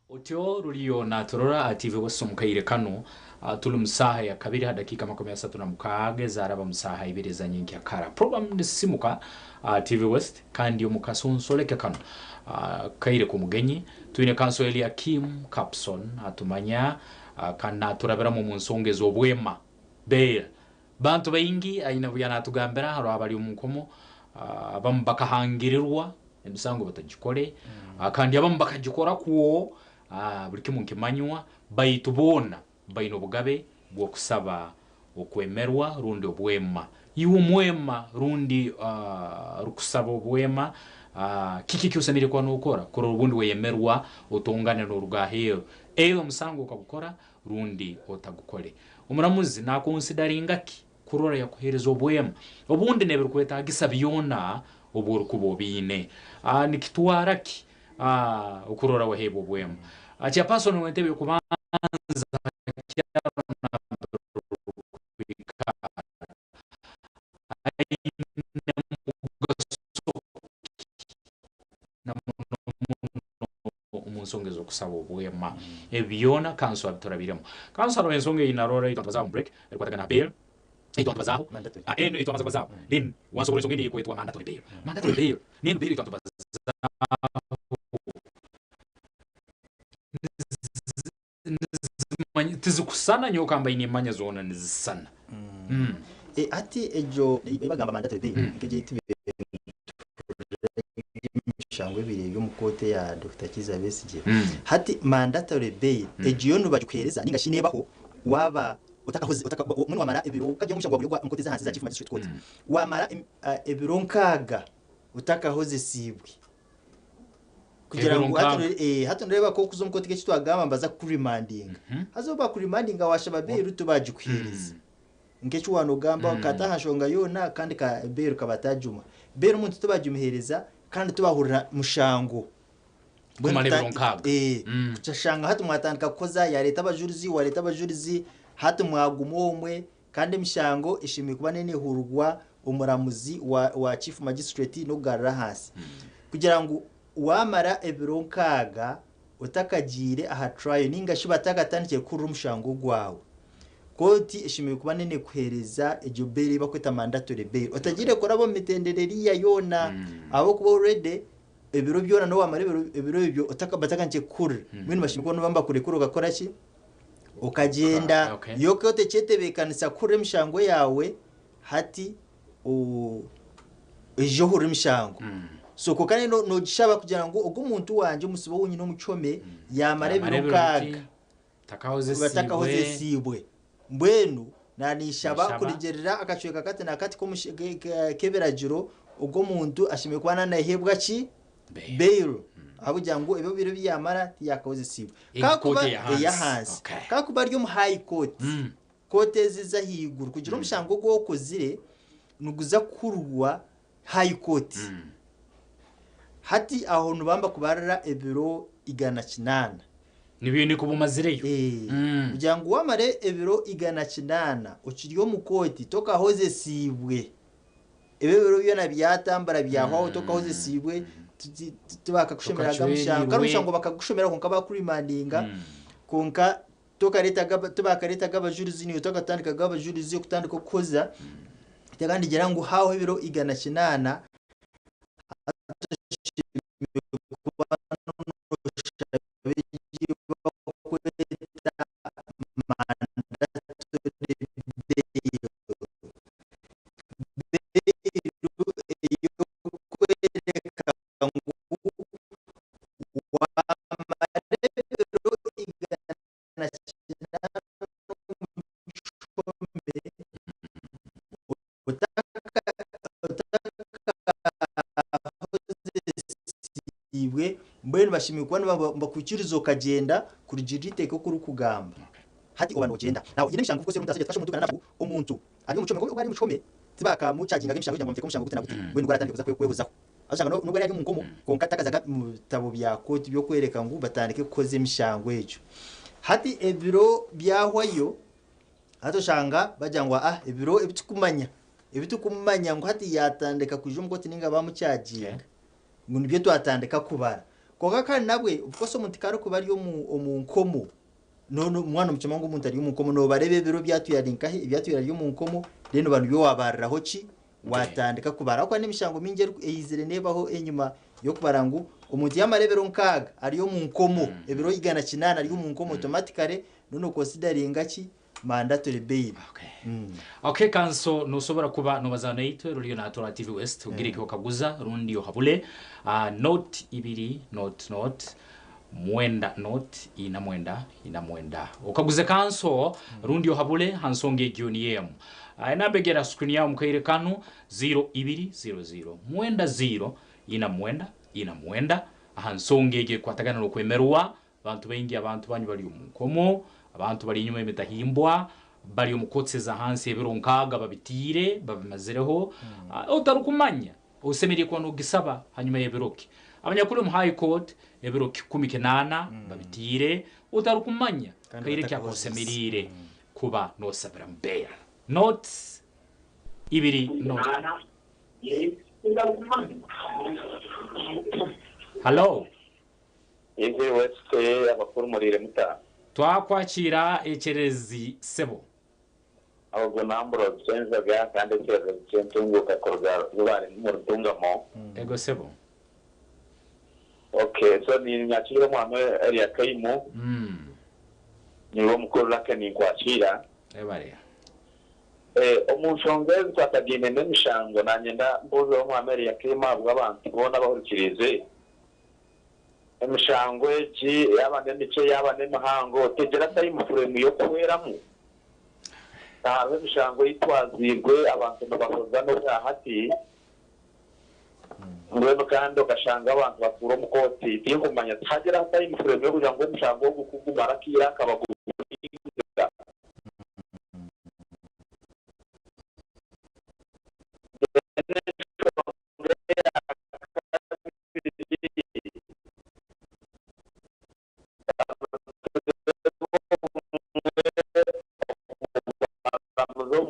Otyo ruliyo na turora ative wasu mukaire kano tulu musaha ya kabiri ha dakika 36 zaraba musaha ibiri za nyingi akara program nisimuka TV West kandi omukasonsoleke kano kaire ku mugenyi tuine kanso Elia Kim Capson atumanya kana turabera mu nsongezo obwema be bantu bayingi aina buyana tugambera haro abali omunkomo abambaka hangirirwa emisango batagikore kandi abambaka gikora kuwo buli kimu nkimanywa bayitubona bayino bugabe bwo kusaba okwemerwa rundi obwema iwo mwema rundi rukusaba obwema kiki kyusanire kwa nokora koro rubundi weyemerwa otongane no rugahero eyo musango ukagukora rundi otagukore umuramuzi na consideringa ki kurora yakuhereza obwema obundi nebiri kwetagisa byona oburu kubobine nikitwara ki ukurora wahebo obwema acha person wentebe kubanza umusongezo kusaba obwema ebyona kanso abitorabiremo kanso aro ensonge inarora itwaza break ekwatagana bail itwazaho eno itwazaho then once over ensonge kwetwa mandatory bail nini bail itwazaho tizikusana nyoka ambaye ni manya zona nizisana ati ejo bagamba mandatory bail keje itibe shangwe bire yo mukote ya Dr. Kiza Besigye hati mandatory bail ejo no bajukereza ningashine baho waba utakahoze umuntu wamara ebiro ukajya mushangwa buri mukote za hanze za chief magistrate court wamara ebiro nkaga utakahoze sibwe kugira ngo hatu ndeba ko kuzo mukote ke kitwagamba mbaza kuri remanding hazoba kuri remanding awashaba bail tubajukwiriza ngecho wanogamba kata hashonga yona kandi ka bail kabatajuma bero umuntu tubajumuhereza kandi tubahurira mushango kuchashanga hatu mwatandika koza ya leta abajurizi wa leta abajurizi hatu mwagumomwe kandi mishango ishimiye kuba nene hurugwa umuramuzi wa chief magistrate no garra hasi kugira ngo wamara ebironkaga utakagire aha trial ninga shiba tagatandike kuri umushango gwawe koti ishimiye kuba nene kuhereza ejo bail bakweta mandatory bail utagire korabo mitendereriya yona abo kuba already ebiro byona no wamara ebiro ibyo utakabataganje kuri mwini bashimye ko nubamba kure kuri ugakora ki ukagenda yoke yote cyetebekanisa kuri mishango yawe hati ejo huri mishango so ko kandi no gishaba kugira ngo ubwo umuntu wanje umusibo wunyi no mucome yamare birukaga takahoze sibwe mbwenu nanishaba kurigerera akacweka kate na kati ko keberagiro ubwo muntu ashimiye kuba nanahebwa ki bail abugira ngo ibyo biro byamara yakahoze sibwe kakuba ya hansi kakuba ryo mu high court court ziza higuru kugira umushango gwo kozire nuguza kurwa high court hati aho nubamba kubarara ebiro igana kinana nibindi kubumazireyo kugira ngo wamare ebiro igana kinana ukiriyo mu koti toka hoze sibwe ebiro byona byatambara byaho toka hoze sibwe tubaka kushemeraga mushango bakagushemera konka bakurimandinga konka toka leta tubaka leta gabajurizi ni toka tandika gabajurizi kutandika koza kandi gira ngo haho ibiro igana kinana mbwenu bashimiye kubana bakukirizo kagenda kurigirite ko kuri kugamba hati abantu genda naho yine mishango kose mutaze twashe mutugana nafu umuntu ari mucome ko ari mucome tibaka mu cyaginga mishango cyangwa mfike mushango gutena gute mbwenu gwaratandika kuza kwebuzaho ashanga nubwo ari mu nkomo konka takazaga mutabo bya koti byo kwereka ngo batandike koze mishango ejo hati ebiro byahwayo hato shanga bajangwa ebiro ebitukumanya ngo hati yatandika kujum koti ninga bamucyaginga ngo nibyo twatandika kubara koga kandi nabwe ukoso muntikaro kubari yo mu nkomo none umwana mucema ngo umuntu ari mu nkomo no barebe biro byatuyarinka ibyatuyira yo mu nkomo reno bantu byo wabariraho ki watandika kubara ko nimishango mingere eyizire nebaho enyuma yo kubarangu umuntu yamarebero nkaga ari yo mu nkomo ebiro igana kinana ari yo mu nkomo automatically none consideringa ki mandatory bail. Okay kanso nusobora kuba nobazana yitwe ruriyo na Tora TV West ugirike okaguza rundi yo habule note ibiri note mwenda note ina mwenda okaguze kanso rundi yo habule hansonge gyoniyem inabegera screen yawo mukaire kanu 0200 mwenda 0 ina mwenda hansongege kwatagana no kwemerwa abantu bengi abantu banyu bari umukomo abantu bari inyuma y'imitahimbwa bari umukotseza hansi ebironkaga babitire babimazireho utarukumanya usemeriye kwa nugisaba hanyuma y'ebiroki abanyakuri mu high court ebiroki 18 babitire utarukumanya kaire kya kosemerire kuba no sabira mbeya not ibiri no hello Izi West abakuru murire muta twakwakira ekerezi sebo ahubwo nambro senzaga kandi cyentunguka korga rubari mu rutungamo ego sebo okay so ni nyakira mwana area kaimu niwo mukuru lakani kwakira ebare omushongeze kwatagine nemishango nanyenda mbuzo mu Amerika kima bw'abantu bona bahurikirize emishango eki yabande mice yabande mahango tegera tari mufuremu yo kuweramo tawe emishango yitwazirwe abantu babahoza no hati ngweno kandi okashanga abantu bakura mu koti tinkumanya tagera tari mufuremu yo kugira ngo emishango gukugumara kira kabagu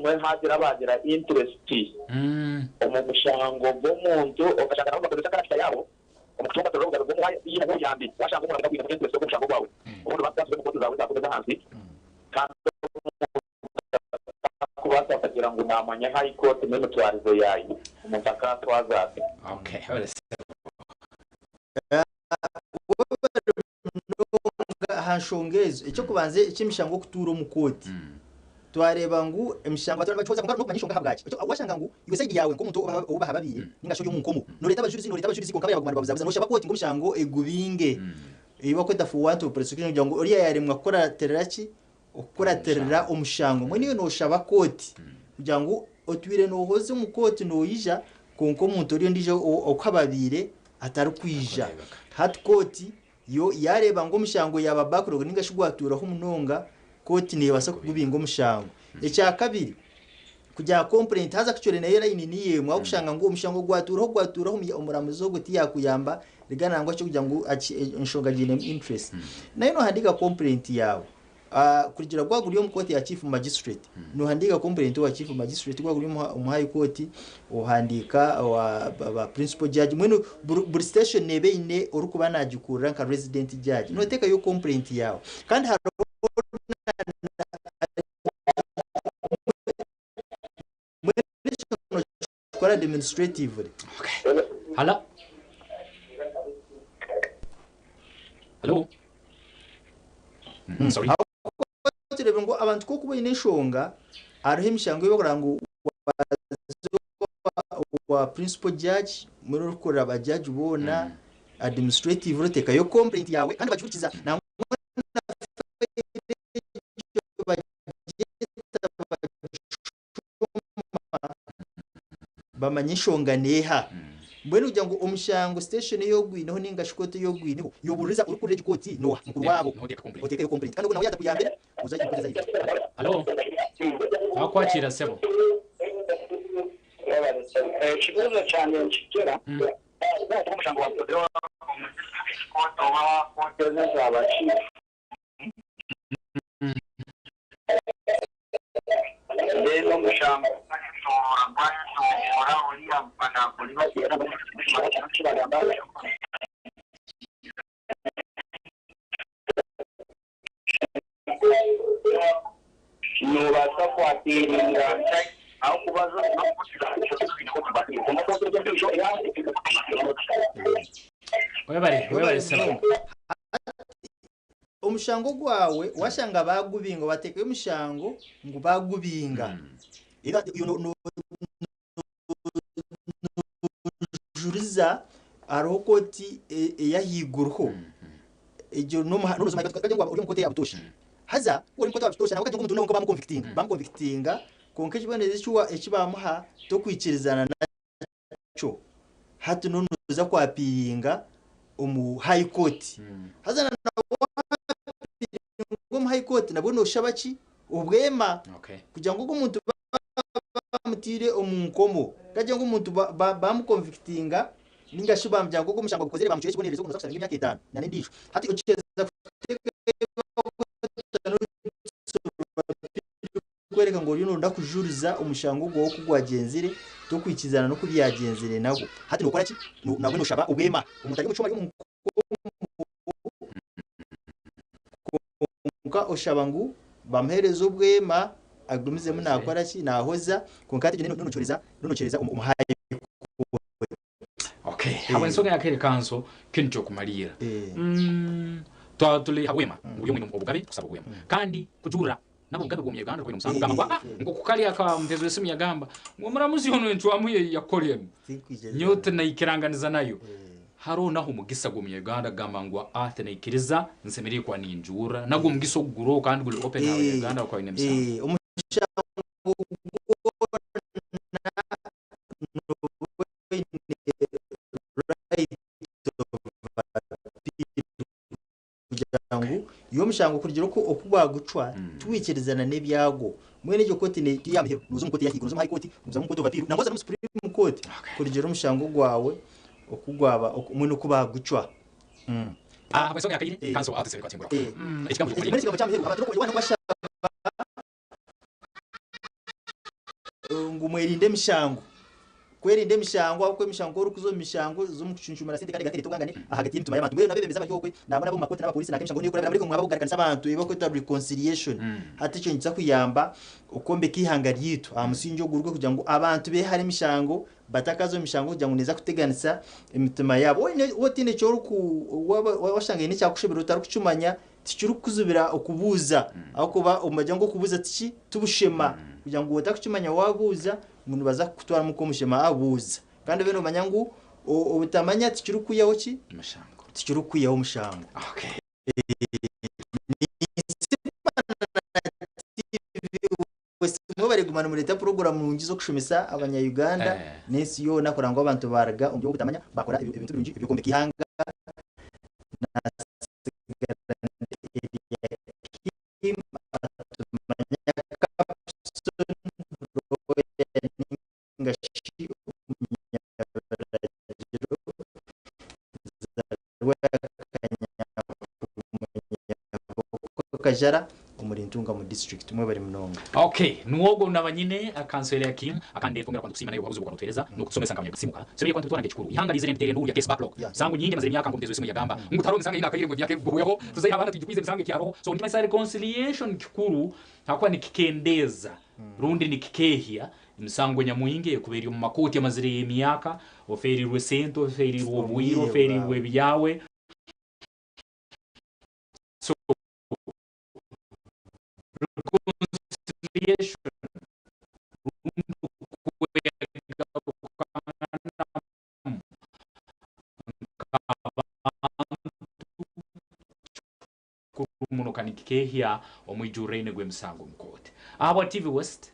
mwe hagira bagira interest mu mushango bw'umuntu ugashaka naho bakoresha karata yabo umutunga turoga rwo mwaye iyo yambi washaka umuntu akabwira interest yo mushango wawe ubundi bakaswe mu zawe zakoze hansi kandi kubasa kugira ngo namanye high court meno twarizo yayi umuntu akatwazaza okay hashongezo icyo kubanze ikimishango kutura umukoti twareba ngo imishango atarabacoza ngo kumanyishonga habwaje washanga ngo yosayidi yawe ngo umuntu uba hababiye ningasho y'umunkomo no leta abajurizi ko kabaya bagumana babuzabuza no shabakoti ngo imishango egubinge iba ko dafu want to prosecution kugira ngo uriya yaremwa kora tereraki ukora terera umushango mwe niyo no shabakoti kugira ngo otwire no hoze umukoti no yija konko umuntu uriyo ndije okababire atari kwija hatkoti yo yareba ngo umushango yaba backrogo ningashugwatura ho umunonga koti ne basa kugubinga umushango ecya kabiri kujya complaint haza kucyore nayo line niye mwa gushanga ngo umushango gwatura ho umuramuzo guti yakuyamba rigana ngo cyo kugira ngo inshonga gine interest nayo no handika complaint yawe kugira gwaguriye mu koti ya chief magistrate no handika complaint wa chief magistrate gwaguriye mu high court uhandika wa principal judge mwene buri station nebe ine orukuba najikura nka resident judge no teka yo complaint yawe kandi kora administratively hello sorry turebe ngo abantu ko kuba ineshonga ariho imishango yo kurango wa principal judge muri rukora aba judge bona administrative roteka yo complaint yawe kandi bacurikiza na bamanyishonga neha mbwene ujya ngo umushango station yo gwinaho ningashikote yo gwinaho yoburiza uri kuri gikoti no mukuru wabo oteka yo complaint kandi nawe yatakuyambere uzaje kugereza ibyo allo akwakira sebo kibazo cyane kigera umushango wa Podeo koto wa kote zabachi Leo umushango nubasa kwatiringa aho kubaza no webare sebo umushango gwawe washanga bagubinga bateka umushango ngo bagubinga ira no juriza arokoti yahiguruho ejo no zuma kaje ngo uri mukote yabutoshi haza uri mukote yabutoshi nako kaje ngo umuntu bamukonvictinga konke kiboneze cyuwa ekibamuha to kwikirizana naco hatu no za kwapiringa umu high court haza ngo mu high court nabwo no shabaki ubwema kugira ngo umuntu bamutire omunkomo kaje ngo umuntu bamukonvictinga ningashiba mjango ngo umushango gukozere bamucire kibonerezo ngo zakusanga imyaka 5 nane ndisho hati uceza kwereka ngo rino ndakujuriza umushango gwo kugwagenzire to kwikizana no kubyagenzire nago hati nokora ki nabwo no shaba ubwema umutari mu cuma yo muka oshabangu bamhereza ubwema agumize munakora ki nahoza konkati je nonochereza umuhaye okay habensonga yakere kanso kincho kumalira twatuli hawema uyo mwino obugabe kusaba ubwema kandi kujura nabo bugabe bwo Uganda ko musango gamba ngo kukali aka mtezo simu ya gamba ngo muramuzi hono entu amuye ya Korean nyote na ikiranganiza nayo haro naho mugisa go Uganda gamba ngo athe na ikiriza nsemeri kwa ninjura nago mugiso guro kandi guri open na Uganda kwa ine musango umushango yo mushango kurigero ko okubwagucwa tuwikirizana nebyago mwene cyo koti ne yamhe nuzo mukoti yahiko nuzo high court nuzo mukoti bapiru nangoza mu supreme court kurigero mushango gwawe okugwaba mwene kubagucwa abasonga yakire kanso atse kwa timbura ikigambo cyamhe abatoko ko wana kwasha ngumwerinde mishango kwerinde mishango akwe mishango urukuzo mishango zo mukucunchumara sente kandi gatete tungangane ahagati y'imitima y'abantu mbere nabemeza abahyokwe nabona bo makoti n'abapolisi nakemshango niyo kurabira muri kumwe abagaragaza abantu ibo kwita reconciliation hati cyo nitsa kuyamba ukombe kihanga ryitu amusinjo gurwe kugira ngo abantu be hari mishango batakazo mishango kugira ngo neza kuteganisa imitima yabo wotine cyo ruku washangaye ni cyakushebera utarukucumanya tichuru kuzubira okubuza aho kuba umajya ngo kubuza tichi tubushema kugira ngo utakucumanya wabuza umuntu baza kutwara muko mushema abuza kandi beno manyangu ubutamanya tichuru kuyaho ki mushango tichuru kuyaho mushango okay mwe bari gumana muri leta program rungizo kushumisa abanya Uganda nesi yo nakorangwa abantu baraga umyo butamanya bakora ibintu bingi ibikombe kihanga kajara umurintunga mu district mwe bari mnonga okay nuwogo nabanyine akansele yakim akande komera kwandu kusima nayo bahuzu bukanotereza no kusomesa nkamya gasimuka sebeye kwandu twanage chikuru ihanga lizere mtere n'uri ya case backlog sangu nyingi mazere myaka ngomtezo simu yagamba ngutaro nsanga ina kayirwe byake buyeho tuzayi abana tujikwize bisange cyaro so ndima sare reconciliation chikuru hakwa nikikendeza rundi nikikehia msango nyamuinge kuberi mu makoti amazire y'imyaka oferirwe sento oferirwe obuyiro oferirwe byawe so reconciliation kurumunukana ikikehia omwijurene gwe msango mkote abo TV West